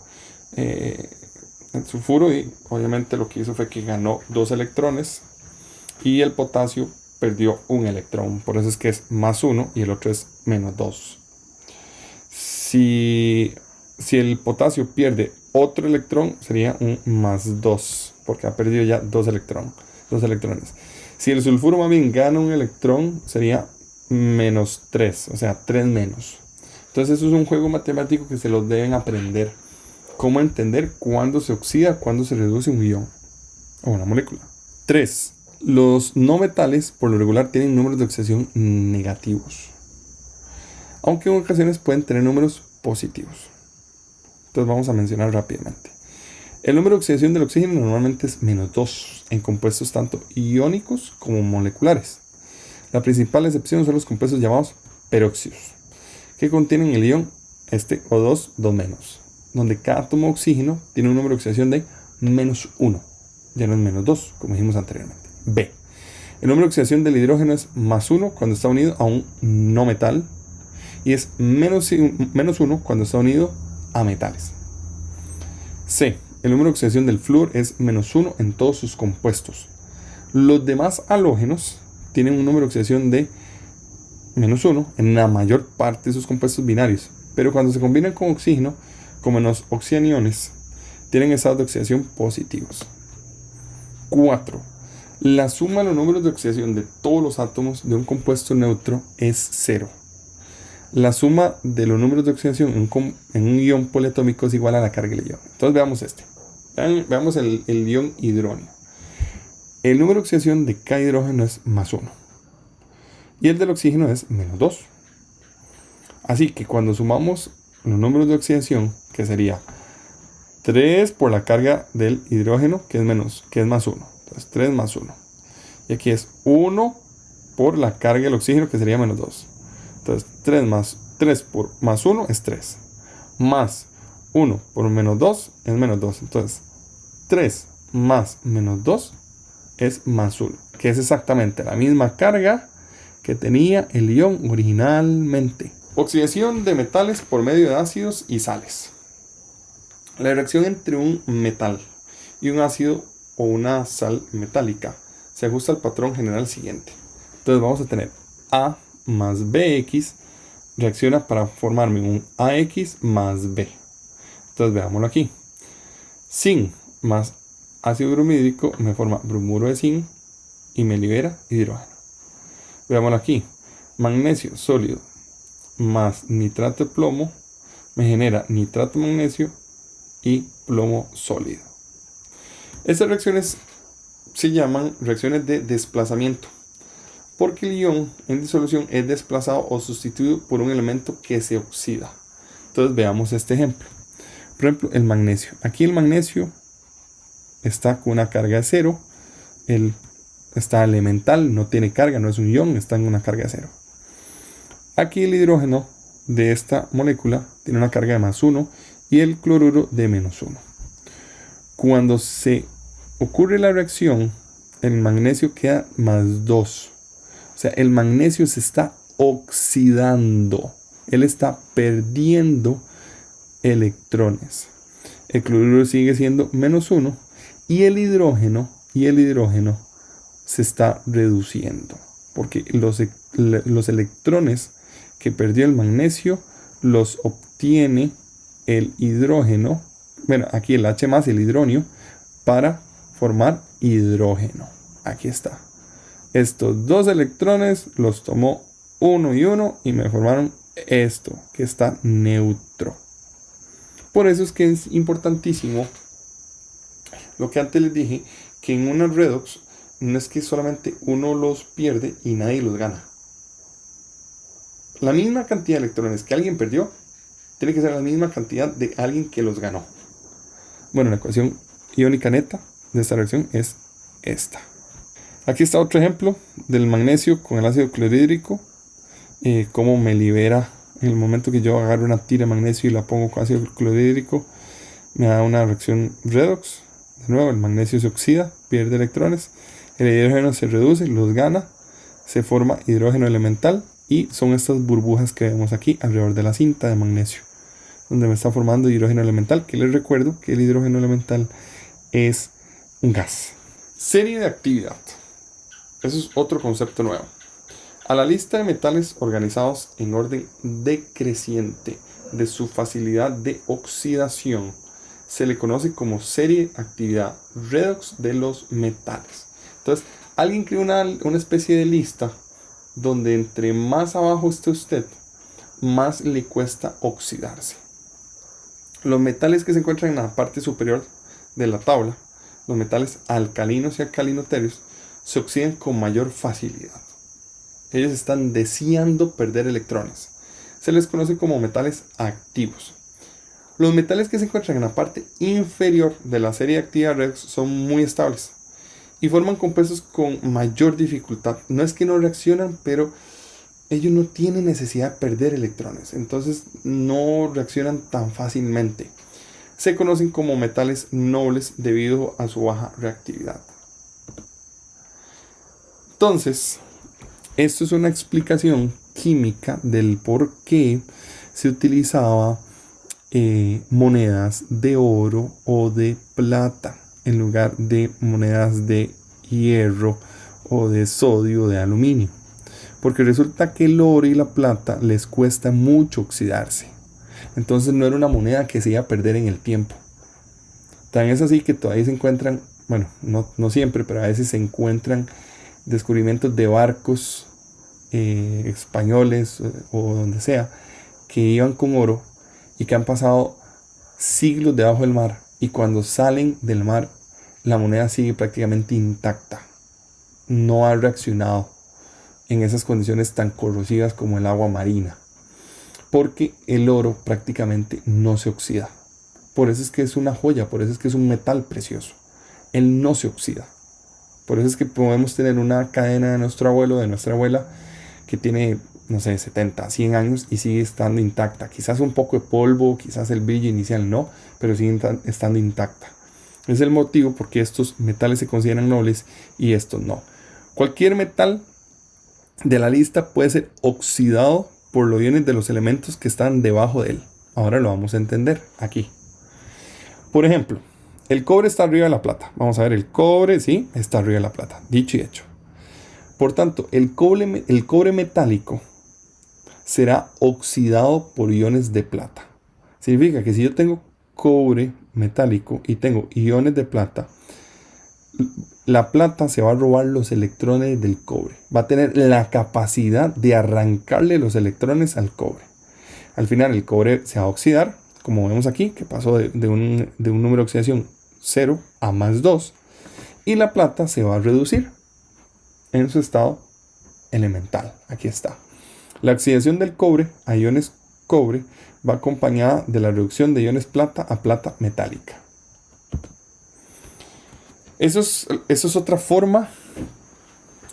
el sulfuro, y obviamente lo que hizo fue que ganó 2 electrones y el potasio perdió un electrón. Por eso es que es +1 y el otro es -2. Si el potasio pierde otro electrón, sería un +2, porque ha perdido ya 2 electrones. Si el sulfuro más bien gana un electrón, sería -3, o sea, 3 menos. Entonces eso es un juego matemático que se los deben aprender. Cómo entender cuándo se oxida, cuándo se reduce un ion o una molécula. 3. Los no metales por lo regular tienen números de oxidación negativos, aunque en ocasiones pueden tener números positivos. Entonces vamos a mencionar rápidamente. El número de oxidación del oxígeno normalmente es -2 en compuestos tanto iónicos como moleculares. La principal excepción son los compuestos llamados peróxidos, que contienen el ion O2, 2-, donde cada átomo de oxígeno tiene un número de oxidación de -1. Ya no es -2, como dijimos anteriormente. B. El número de oxidación del hidrógeno es +1 cuando está unido a un no metal y es -1 cuando está unido a metales. C. El número de oxidación del flúor es -1 en todos sus compuestos. Los demás halógenos tienen un número de oxidación de -1 en la mayor parte de sus compuestos binarios, pero cuando se combinan con oxígeno, como en los oxianiones, tienen estados de oxidación positivos. 4. La suma de los números de oxidación de todos los átomos de un compuesto neutro es 0. La suma de los números de oxidación en un ion poliatómico es igual a la carga del ion. Entonces veamos veamos el ion hidróneo. El número de oxidación de cada hidrógeno es +1 y el del oxígeno es -2. Así que cuando sumamos los números de oxidación, que sería 3 por la carga del hidrógeno, que es +1. Entonces 3 más 1. Y aquí es 1 por la carga del oxígeno, que sería -2. Entonces 3 por +1 es 3. Más 1 por -2 es -2. Entonces 3 más -2 es +1, que es exactamente la misma carga que tenía el ion originalmente. Oxidación de metales por medio de ácidos y sales. La reacción entre un metal y un ácido o una sal metálica se ajusta al patrón general siguiente. Entonces vamos a tener A más BX reacciona para formarme un AX más B. Entonces veámoslo aquí. Zinc más ácido bromídrico me forma bromuro de zinc y me libera hidrógeno. Veámoslo aquí. Magnesio sólido más nitrato de plomo me genera nitrato de magnesio y plomo sólido. Estas reacciones se llaman reacciones de desplazamiento, porque el ion en disolución es desplazado o sustituido por un elemento que se oxida. Entonces veamos este ejemplo. Por ejemplo, el magnesio. Aquí el magnesio está con una carga de 0. Está elemental, no tiene carga, no es un ion, está en una carga de 0. Aquí el hidrógeno de esta molécula tiene una carga de +1 y el cloruro de -1. Cuando se ocurre la reacción, el magnesio queda +2. O sea, el magnesio se está oxidando. Él está perdiendo electrones. El cloruro sigue siendo -1 y el hidrógeno se está reduciendo. Porque los electrones que perdió el magnesio los obtiene el hidrógeno. Bueno, aquí el H más y el hidronio para formar hidrógeno. Aquí está. Estos dos electrones los tomó uno y uno y me formaron esto, que está neutro. Por eso es que es importantísimo lo que antes les dije, que en una redox no es que solamente uno los pierde y nadie los gana. La misma cantidad de electrones que alguien perdió tiene que ser la misma cantidad de alguien que los ganó. Bueno, la ecuación iónica neta de esta reacción es esta. Aquí está otro ejemplo del magnesio con el ácido clorhídrico. Cómo me libera en el momento que yo agarro una tira de magnesio y la pongo con ácido clorhídrico. Me da una reacción redox. De nuevo, el magnesio se oxida, pierde electrones. El hidrógeno se reduce, los gana, se forma hidrógeno elemental y son estas burbujas que vemos aquí alrededor de la cinta de magnesio, donde me está formando hidrógeno elemental, que les recuerdo que el hidrógeno elemental es un gas. Serie de actividad. Eso es otro concepto nuevo. A la lista de metales organizados en orden decreciente de su facilidad de oxidación se le conoce como serie de actividad redox de los metales. Entonces, alguien creó una especie de lista donde entre más abajo esté usted, más le cuesta oxidarse. Los metales que se encuentran en la parte superior de la tabla, los metales alcalinos y alcalinoterios, se oxidan con mayor facilidad. Ellos están deseando perder electrones. Se les conoce como metales activos. Los metales que se encuentran en la parte inferior de la serie de actividad redox son muy estables y forman compuestos con mayor dificultad. No es que no reaccionan, pero ellos no tienen necesidad de perder electrones. Entonces no reaccionan tan fácilmente. Se conocen como metales nobles debido a su baja reactividad. Entonces, esto es una explicación química del por qué se utilizaba monedas de oro o de plata en lugar de monedas de hierro o de sodio o de aluminio. Porque resulta que el oro y la plata les cuesta mucho oxidarse. Entonces no era una moneda que se iba a perder en el tiempo. Tan es así que todavía se encuentran, bueno, no siempre, pero a veces se encuentran descubrimientos de barcos españoles o donde sea, que iban con oro y que han pasado siglos debajo del mar, y cuando salen del mar la moneda sigue prácticamente intacta, no ha reaccionado en esas condiciones tan corrosivas como el agua marina, porque el oro prácticamente no se oxida. Por eso es que es una joya, por eso es que es un metal precioso. Él no se oxida. Por eso es que podemos tener una cadena de nuestro abuelo, de nuestra abuela, que tiene, no sé, 70, 100 años y sigue estando intacta. Quizás un poco de polvo, quizás el brillo inicial no, pero sigue estando intacta. Es el motivo por qué estos metales se consideran nobles y estos no. Cualquier metal de la lista puede ser oxidado por los iones de los elementos que están debajo de él. Ahora lo vamos a entender aquí. Por ejemplo, el cobre está arriba de la plata. Vamos a ver, el cobre, sí, está arriba de la plata. Dicho y hecho. Por tanto, el cobre metálico será oxidado por iones de plata. Significa que si yo tengo cobre metálico y tengo iones de plata, la plata se va a robar los electrones del cobre. Va a tener la capacidad de arrancarle los electrones al cobre. Al final el cobre se va a oxidar, como vemos aquí, que pasó de un número de oxidación 0 a más 2. Y la plata se va a reducir en su estado elemental. Aquí está. La oxidación del cobre a iones cobre va acompañada de la reducción de iones plata a plata metálica. Eso es otra forma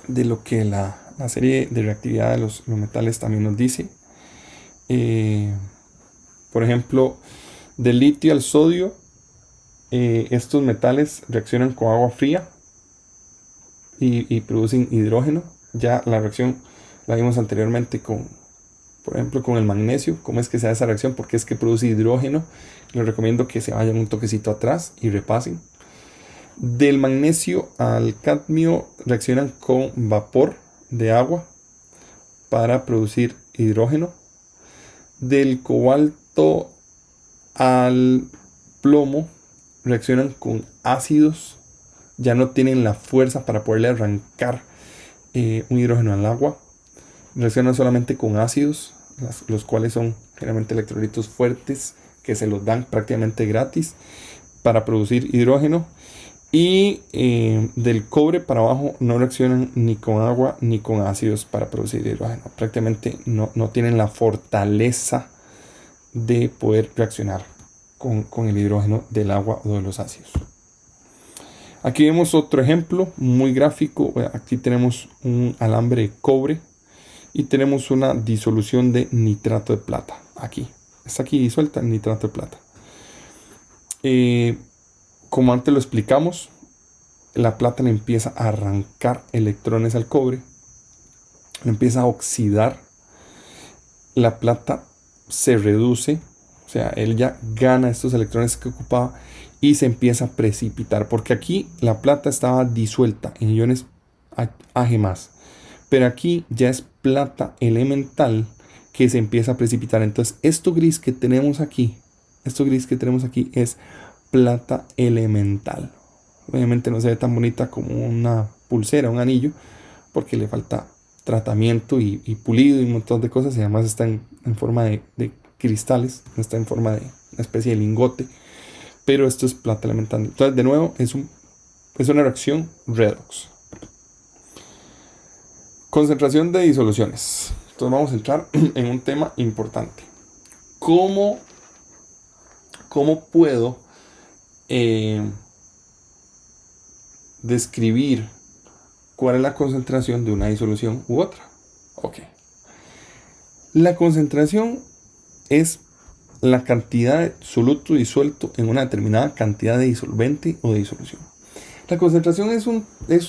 de lo que la serie de reactividad de los metales también nos dice. Por ejemplo, del litio al sodio, estos metales reaccionan con agua fría y producen hidrógeno. Ya la reacción la vimos anteriormente por ejemplo, con el magnesio. ¿Cómo es que se da esa reacción? Porque es que produce hidrógeno. Les recomiendo que se vayan un toquecito atrás y repasen. Del magnesio al cadmio reaccionan con vapor de agua para producir hidrógeno. Del cobalto al plomo reaccionan con ácidos. Ya no tienen la fuerza para poderle arrancar un hidrógeno al agua. Reaccionan solamente con ácidos, los cuales son generalmente electrolitos fuertes que se los dan prácticamente gratis para producir hidrógeno. Y del cobre para abajo no reaccionan ni con agua ni con ácidos para producir hidrógeno. Prácticamente no tienen la fortaleza de poder reaccionar con el hidrógeno del agua o de los ácidos. Aquí vemos otro ejemplo muy gráfico. Aquí tenemos un alambre de cobre y tenemos una disolución de nitrato de plata. Aquí está aquí disuelta el nitrato de plata. Como antes lo explicamos, la plata le empieza a arrancar electrones al cobre, le empieza a oxidar, la plata se reduce, o sea, él ya gana estos electrones que ocupaba y se empieza a precipitar, porque aquí la plata estaba disuelta en iones Ag+, pero aquí ya es plata elemental que se empieza a precipitar. Entonces esto gris que tenemos aquí es plata elemental. Obviamente no se ve tan bonita como una pulsera, un anillo, porque le falta tratamiento y pulido y un montón de cosas, y además está en forma de cristales, no está en forma de una especie de lingote, pero esto es plata elemental. Entonces, de nuevo, es una reacción redox. Concentración de disoluciones. Entonces vamos a entrar en un tema importante. ¿Cómo puedo describir cuál es la concentración de una disolución u otra? Ok. La concentración es la cantidad de soluto disuelto en una determinada cantidad de disolvente o de disolución. La concentración es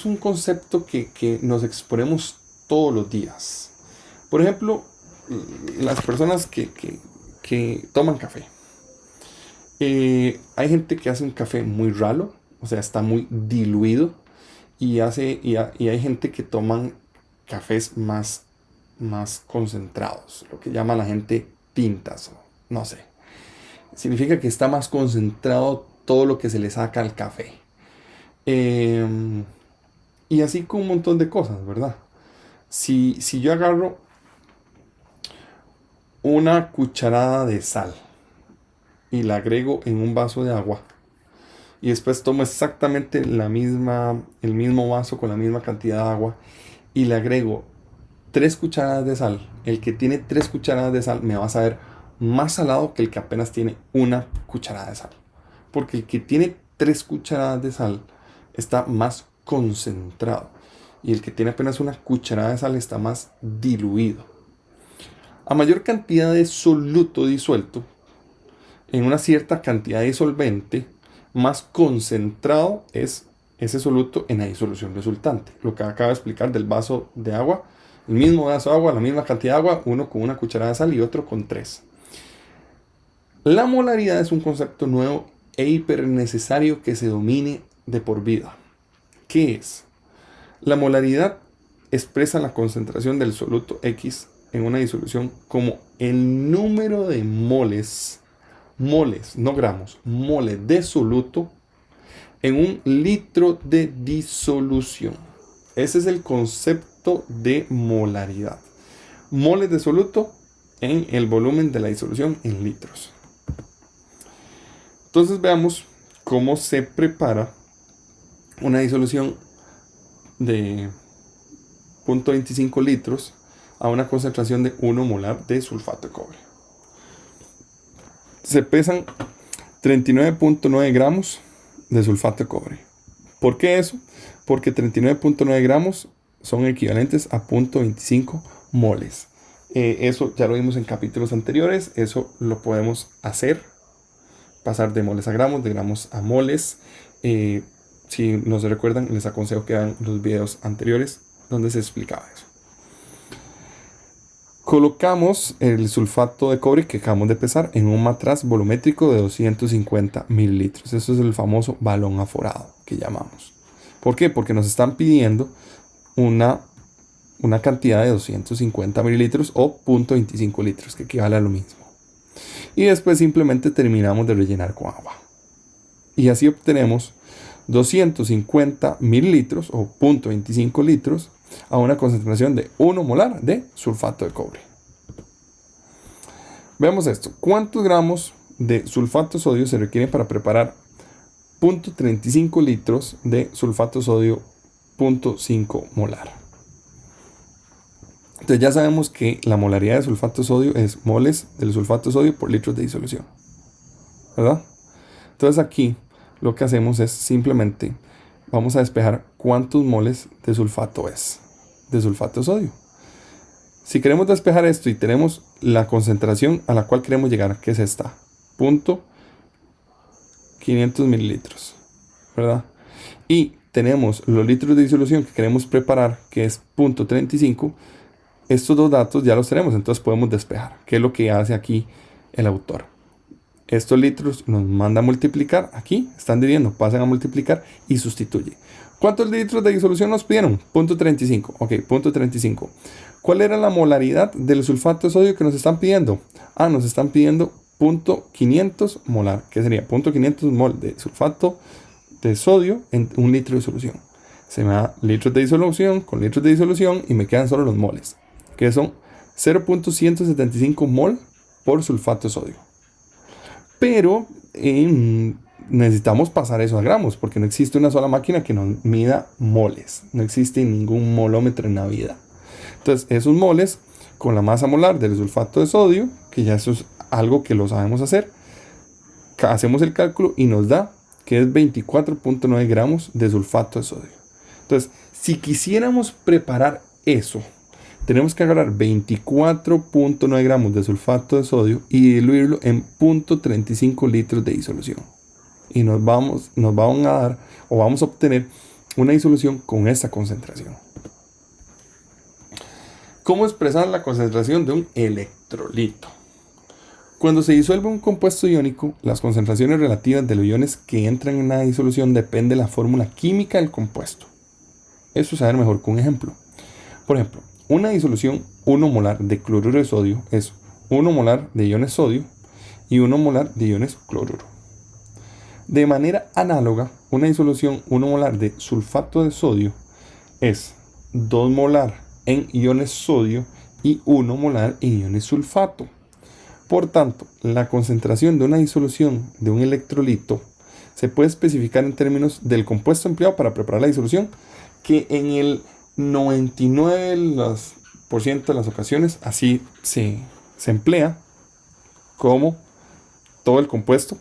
un concepto que nos exponemos todos los días. Por ejemplo, las personas que toman café. Hay gente que hace un café muy ralo, o sea, está muy diluido, y hay gente que toman cafés más concentrados, lo que llama la gente tintas, o no sé. Significa que está más concentrado todo lo que se le saca al café. Y así con un montón de cosas, ¿verdad? Si yo agarro una cucharada de sal y la agrego en un vaso de agua, y después tomo exactamente el mismo vaso con la misma cantidad de agua y le agrego 3 cucharadas de sal, el que tiene 3 cucharadas de sal me va a saber más salado que el que apenas tiene una cucharada de sal. Porque el que tiene 3 cucharadas de sal está más concentrado y el que tiene apenas una cucharada de sal está más diluido. A mayor cantidad de soluto disuelto en una cierta cantidad de disolvente, más concentrado es ese soluto en la disolución resultante. Lo que acabo de explicar del vaso de agua, el mismo vaso de agua, la misma cantidad de agua, uno con una cucharada de sal y otro con 3. La molaridad es un concepto nuevo e hiper necesario que se domine de por vida. ¿Qué es? La molaridad expresa la concentración del soluto X en una disolución como el número de moles, no gramos, moles de soluto en un litro de disolución. Ese es el concepto de molaridad. Moles de soluto en el volumen de la disolución en litros. Entonces veamos cómo se prepara una disolución de 0.25 litros a una concentración de 1 molar de sulfato de cobre. Se pesan 39.9 gramos de sulfato de cobre. ¿Por qué eso? Porque 39.9 gramos son equivalentes a 0.25 moles. Eso ya lo vimos en capítulos anteriores. Eso lo podemos hacer. Pasar de moles a gramos, de gramos a moles. Si no se recuerdan, les aconsejo que vean los videos anteriores donde se explicaba eso. Colocamos el sulfato de cobre que acabamos de pesar en un matraz volumétrico de 250 mililitros. Eso es el famoso balón aforado que llamamos. ¿Por qué? Porque nos están pidiendo una cantidad de 250 mililitros o 0.25 litros, que equivale a lo mismo. Y después simplemente terminamos de rellenar con agua. Y así obtenemos 250 mililitros o 0.25 litros a una concentración de 1 molar de sulfato de cobre. Veamos esto. ¿Cuántos gramos de sulfato de sodio se requieren para preparar 0.35 litros de sulfato de sodio 0.5 molar? Entonces ya sabemos que la molaridad de sulfato de sodio es moles del sulfato de sodio por litros de disolución, ¿verdad? Entonces aquí lo que hacemos es simplemente vamos a despejar cuántos moles de sulfato es de sulfato de sodio. Si queremos despejar esto y tenemos la concentración a la cual queremos llegar, que es esta, 0.500 mililitros, ¿verdad? Y tenemos los litros de disolución que queremos preparar, que es 0.35, estos dos datos ya los tenemos, entonces podemos despejar, que es lo que hace aquí el autor. Estos litros nos manda a multiplicar, aquí están dividiendo, pasan a multiplicar y sustituye. ¿Cuántos litros de disolución nos pidieron? 0.35, ok, 0.35. ¿Cuál era la molaridad del sulfato de sodio que nos están pidiendo? Nos están pidiendo 0.500 molar, que sería 0.500 mol de sulfato de sodio en un litro de solución. Se me da litros de disolución con litros de disolución y me quedan solo los moles, que son 0.175 mol por sulfato de sodio. Pero necesitamos pasar eso a gramos, porque no existe una sola máquina que nos mida moles. No existe ningún molómetro en la vida. Entonces, esos moles con la masa molar del sulfato de sodio, que ya eso es algo que lo sabemos hacer, hacemos el cálculo y nos da que es 24.9 gramos de sulfato de sodio. Entonces, si quisiéramos preparar eso, tenemos que agarrar 24.9 gramos de sulfato de sodio y diluirlo en 0.35 litros de disolución. Y nos vamos a dar, o vamos a obtener, una disolución con esta concentración. ¿Cómo expresar la concentración de un electrolito? Cuando se disuelve un compuesto iónico, las concentraciones relativas de los iones que entran en la disolución dependen de la fórmula química del compuesto. Eso es saber mejor con un ejemplo. Por ejemplo, una disolución 1 molar de cloruro de sodio es 1 molar de iones sodio y 1 molar de iones cloruro. De manera análoga, una disolución 1 molar de sulfato de sodio es 2 molar en iones sodio y 1 molar en iones sulfato. Por tanto, la concentración de una disolución de un electrolito se puede especificar en términos del compuesto empleado para preparar la disolución, que en el 99% de las ocasiones así se emplea como todo el compuesto,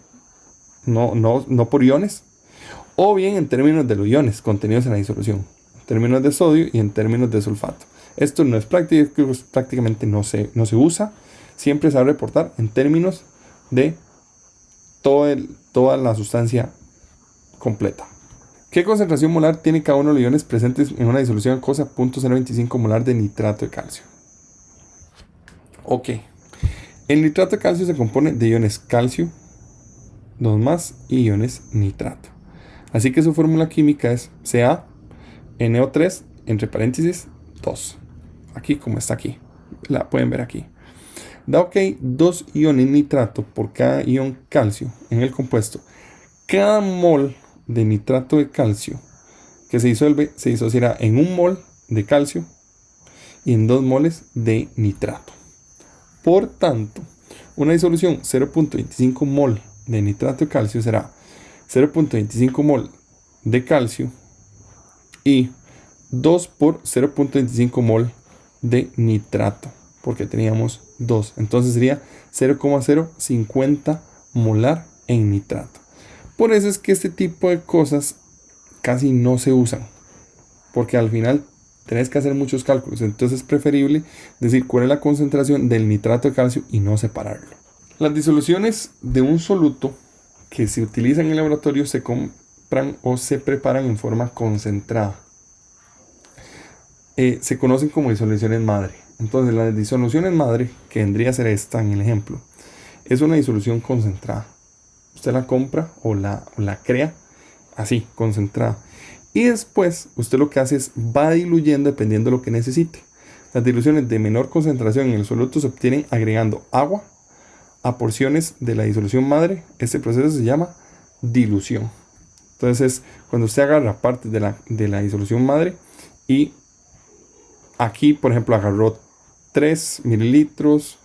no por iones, o bien en términos de los iones contenidos en la disolución, en términos de sodio y en términos de sulfato. Esto no es práctico, prácticamente no se usa. Siempre se va a reportar en términos de toda la sustancia completa. ¿Qué concentración molar tiene cada uno de los iones presentes en una disolución acuosa? 0.025 molar de nitrato de calcio. Ok. El nitrato de calcio se compone de iones calcio, 2+, y iones nitrato. Así que su fórmula química es CaNO3, entre paréntesis, 2. Aquí como está aquí. La pueden ver aquí. Dado que hay 2 iones nitrato por cada ion calcio en el compuesto, cada mol de nitrato de calcio que se disuelve se disociará en 1 mol de calcio y en 2 moles de nitrato. Por tanto, una disolución 0.25 mol de nitrato de calcio será 0.25 mol de calcio y 2 por 0.25 mol de nitrato, porque teníamos 2. Entonces sería 0,050 molar en nitrato. Por eso es que este tipo de cosas casi no se usan, porque al final tenés que hacer muchos cálculos. Entonces es preferible decir cuál es la concentración del nitrato de calcio y no separarlo. Las disoluciones de un soluto que se utilizan en el laboratorio se compran o se preparan en forma concentrada. Se conocen como disoluciones madre. Entonces las disoluciones madre, que vendría a ser esta en el ejemplo, es una disolución concentrada. Usted la compra o la crea así, concentrada. Y después usted lo que hace es va diluyendo dependiendo de lo que necesite. Las diluciones de menor concentración en el soluto se obtienen agregando agua a porciones de la disolución madre. Este proceso se llama dilución. Entonces, cuando usted agarra partes de la disolución madre y aquí, por ejemplo, agarró 3 mililitros,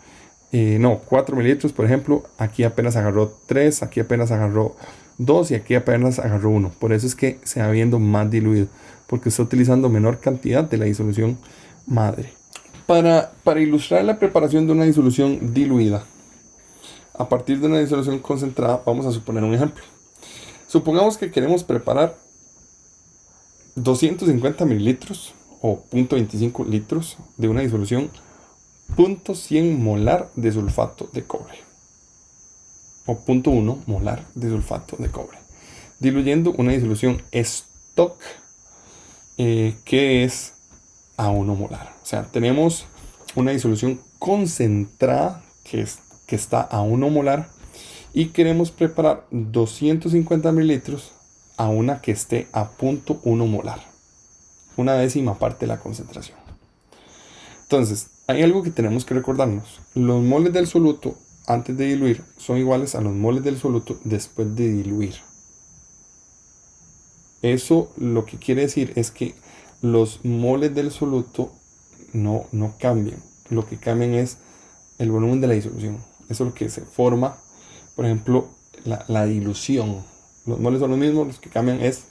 4 mililitros, por ejemplo, aquí apenas agarró 3, aquí apenas agarró 2 y aquí apenas agarró 1. Por eso es que se va viendo más diluido, porque está utilizando menor cantidad de la disolución madre. Para ilustrar la preparación de una disolución diluida a partir de una disolución concentrada, vamos a suponer un ejemplo. Supongamos que queremos preparar 250 mililitros o 0.25 litros de una disolución 0.100 molar de sulfato de cobre o 0.1 molar de sulfato de cobre, diluyendo una disolución TOC, que es a 1 molar. O sea, tenemos una disolución concentrada que está a 1 molar y queremos preparar 250 mililitros a una que esté a 0.1 molar. Una décima parte de la concentración. Entonces, hay algo que tenemos que recordarnos. Los moles del soluto antes de diluir son iguales a los moles del soluto después de diluir. Eso lo que quiere decir es que los moles del soluto no cambian. Lo que cambian es el volumen de la disolución. Eso es lo que se forma, por ejemplo, la dilución. Los moles son los mismos, los que cambian es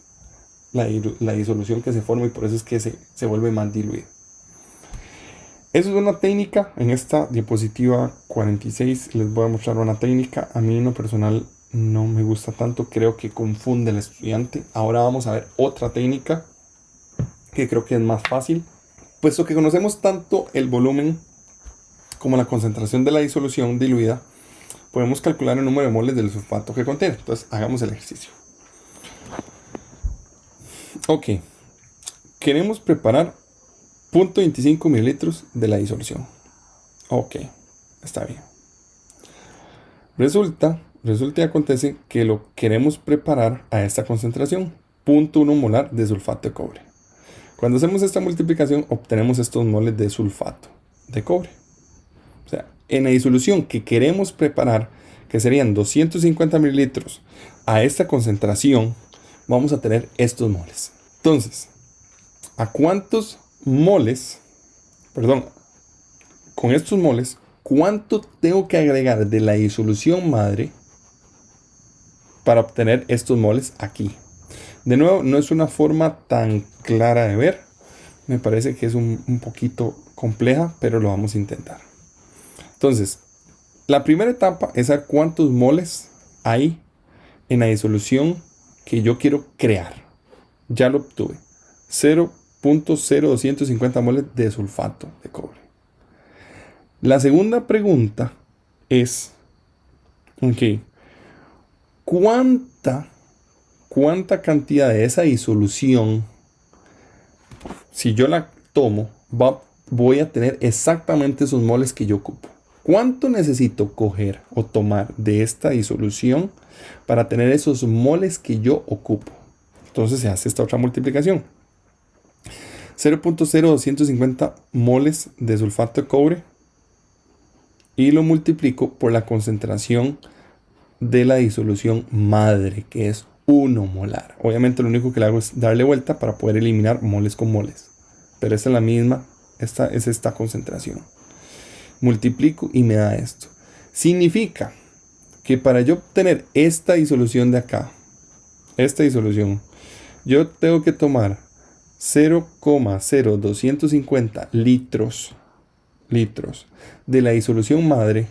la disolución que se forma y por eso es que se vuelve más diluido. Eso es una técnica. En esta diapositiva 46 les voy a mostrar una técnica. A mí en lo personal no me gusta tanto, creo que confunde al estudiante. Ahora vamos a ver otra técnica que creo que es más fácil. Puesto que conocemos tanto el volumen como la concentración de la disolución diluida, podemos calcular el número de moles del sulfato que contiene. Entonces hagamos el ejercicio. Ok, queremos preparar 0.25 mililitros de la disolución. Ok, está bien. Resulta y acontece que lo queremos preparar a esta concentración, 0.1 molar de sulfato de cobre. Cuando hacemos esta multiplicación, obtenemos estos moles de sulfato de cobre. O sea, en la disolución que queremos preparar, que serían 250 mililitros, a esta concentración, vamos a tener estos moles. Entonces, ¿a cuántos moles, con estos moles, cuánto tengo que agregar de la disolución madre para obtener estos moles aquí? De nuevo, no es una forma tan clara de ver. Me parece que es un poquito compleja, pero lo vamos a intentar. Entonces, la primera etapa es saber cuántos moles hay en la disolución que yo quiero crear. Ya lo obtuve. 0.0250 moles de sulfato de cobre. La segunda pregunta es, ok, ¿cuánta cantidad de esa disolución, si yo la tomo, voy a tener exactamente esos moles que yo ocupo? ¿Cuánto necesito coger o tomar de esta disolución para tener esos moles que yo ocupo? Entonces se hace esta otra multiplicación. 0.0250 moles de sulfato de cobre y lo multiplico por la concentración de la disolución madre, que es 1 molar. Obviamente lo único que le hago es darle vuelta para poder eliminar moles con moles. Pero esta es la misma, esta es esta concentración. Multiplico y me da esto. Significa que para yo obtener esta disolución de acá, esta disolución, yo tengo que tomar 0,0250 litros de la disolución madre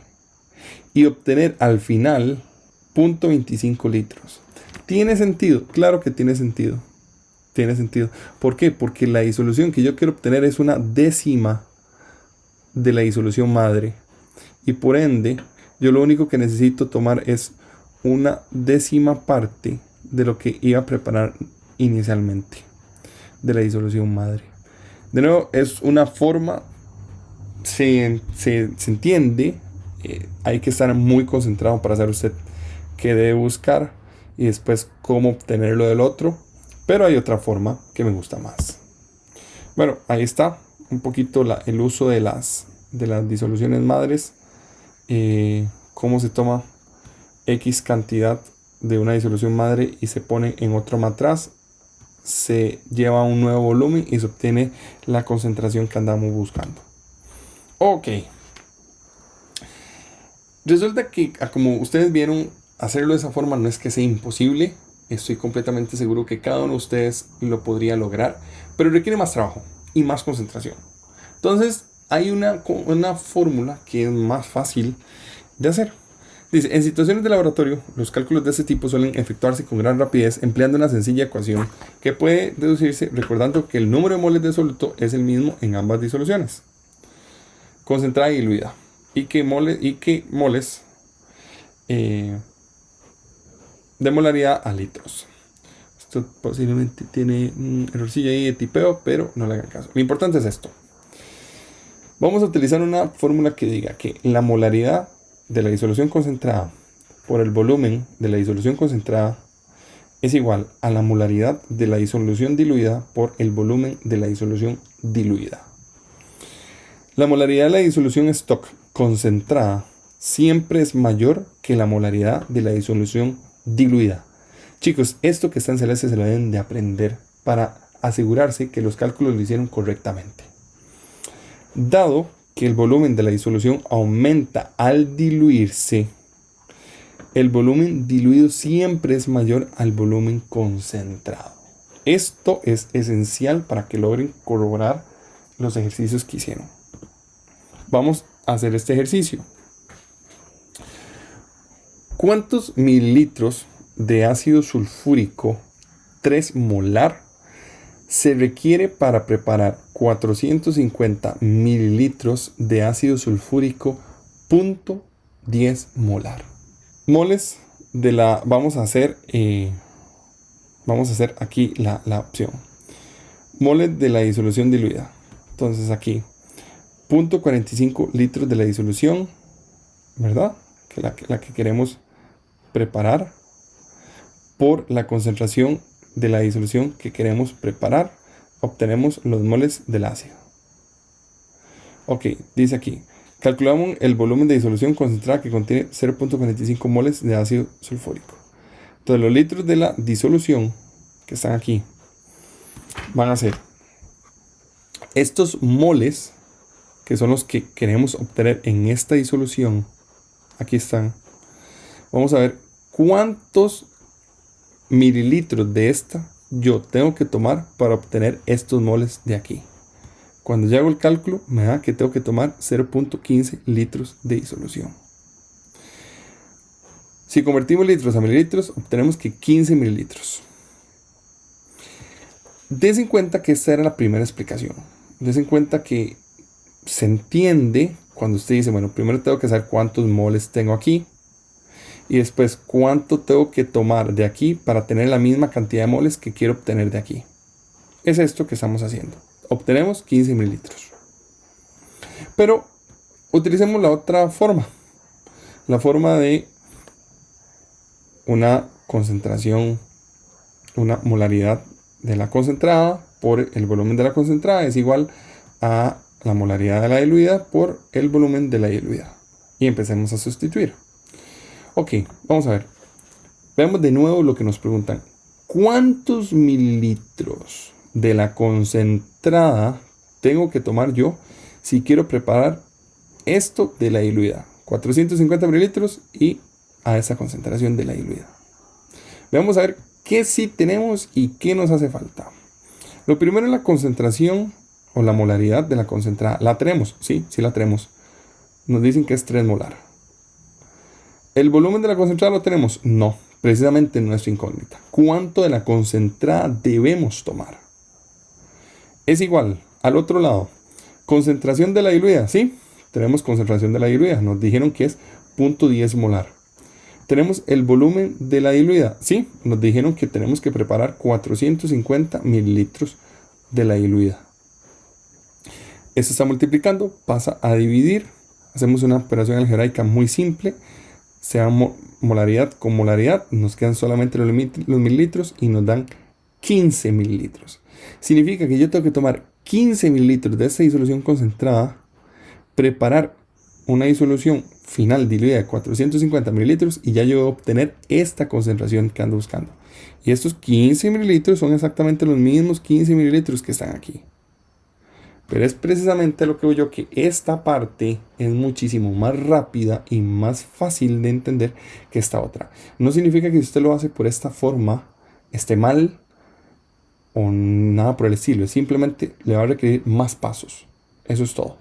y obtener al final 0.25 litros. ¿Tiene sentido? Claro que tiene sentido. Tiene sentido. ¿Por qué? Porque la disolución que yo quiero obtener es una décima de la disolución madre. Y por ende, yo lo único que necesito tomar es una décima parte de lo que iba a preparar inicialmente de la disolución madre. De nuevo, es una forma, se entiende, hay que estar muy concentrado para saber usted qué debe buscar y después cómo obtenerlo del otro, pero hay otra forma que me gusta más. Bueno, ahí está un poquito el uso de las disoluciones madres, cómo se toma X cantidad de una disolución madre y se pone en otro matraz, se lleva a un nuevo volumen y se obtiene la concentración que andamos buscando. Ok. Resulta que, como ustedes vieron, hacerlo de esa forma no es que sea imposible. Estoy completamente seguro que cada uno de ustedes lo podría lograr, pero requiere más trabajo y más concentración. Entonces, hay una fórmula que es más fácil de hacer. Dice, en situaciones de laboratorio, los cálculos de este tipo suelen efectuarse con gran rapidez empleando una sencilla ecuación que puede deducirse recordando que el número de moles de soluto es el mismo en ambas disoluciones, concentrada y diluida, y que moles de molaridad a litros. esto posiblemente tiene un errorcillo ahí de tipeo, pero no le hagan caso. Lo importante es esto. Vamos a utilizar una fórmula que diga que la molaridad de la disolución concentrada por el volumen de la disolución concentrada es igual a la molaridad de la disolución diluida por el volumen de la disolución diluida. La molaridad de la disolución stock concentrada siempre es mayor que la molaridad de la disolución diluida. Chicos, esto que está en celeste se lo deben de aprender para asegurarse que los cálculos lo hicieron correctamente. Dado que el volumen de la disolución aumenta al diluirse, el volumen diluido siempre es mayor al volumen concentrado. Esto es esencial para que logren corroborar los ejercicios que hicieron. Vamos a hacer este ejercicio. ¿Cuántos mililitros de ácido sulfúrico 3 molar se requiere para preparar 450 mililitros de ácido sulfúrico 0.10 molar? Moles de la... Vamos a hacer aquí la opción. Moles de la disolución diluida. Entonces aquí, 0.45 litros de la disolución, ¿verdad? Que la que queremos preparar por la concentración de la disolución que queremos preparar, obtenemos los moles del ácido. Ok, dice aquí, calculamos el volumen de disolución concentrada que contiene 0.45 moles de ácido sulfúrico. Entonces los litros de la disolución que están aquí van a ser estos moles, que son los que queremos obtener en esta disolución. Aquí están. Vamos a ver cuántos mililitros de esta yo tengo que tomar para obtener estos moles de aquí. Cuando yo hago el cálculo, me da que tengo que tomar 0.15 litros de disolución. Si convertimos litros a mililitros, obtenemos que 15 mililitros. Dense en cuenta que esta era la primera explicación. Dense en cuenta que se entiende cuando usted dice, bueno, primero tengo que saber cuántos moles tengo aquí. Y después, ¿cuánto tengo que tomar de aquí para tener la misma cantidad de moles que quiero obtener de aquí? Es esto que estamos haciendo. Obtenemos 15 mililitros. Pero utilicemos la otra forma. La forma de una concentración, una molaridad de la concentrada por el volumen de la concentrada es igual a la molaridad de la diluida por el volumen de la diluida. Y empecemos a sustituir. Ok, vamos a ver. Veamos de nuevo lo que nos preguntan. ¿Cuántos mililitros de la concentrada tengo que tomar yo si quiero preparar esto de la diluida? 450 mililitros y a esa concentración de la diluida. Vamos a ver qué sí tenemos y qué nos hace falta. Lo primero es la concentración o la molaridad de la concentrada. ¿La tenemos? Sí, sí la tenemos. Nos dicen que es 3 molar. ¿El volumen de la concentrada lo tenemos? No, precisamente nuestra incógnita. ¿Cuánto de la concentrada debemos tomar? Es igual al otro lado. ¿Concentración de la diluida? Sí, tenemos concentración de la diluida. Nos dijeron que es 0.10 molar. ¿Tenemos el volumen de la diluida? Sí, nos dijeron que tenemos que preparar 450 mililitros de la diluida. Esto está multiplicando, pasa a dividir. Hacemos una operación algebraica muy simple. Sea molaridad con molaridad, nos quedan solamente los mililitros y nos dan 15 mililitros. Significa que yo tengo que tomar 15 mililitros de esta disolución concentrada, preparar una disolución final diluida de 450 mililitros y ya yo voy a obtener esta concentración que ando buscando. Y estos 15 mililitros son exactamente los mismos 15 mililitros que están aquí. Pero es precisamente lo que veo yo, que esta parte es muchísimo más rápida y más fácil de entender que esta otra. No significa que si usted lo hace por esta forma esté mal o nada por el estilo. Simplemente le va a requerir más pasos. Eso es todo.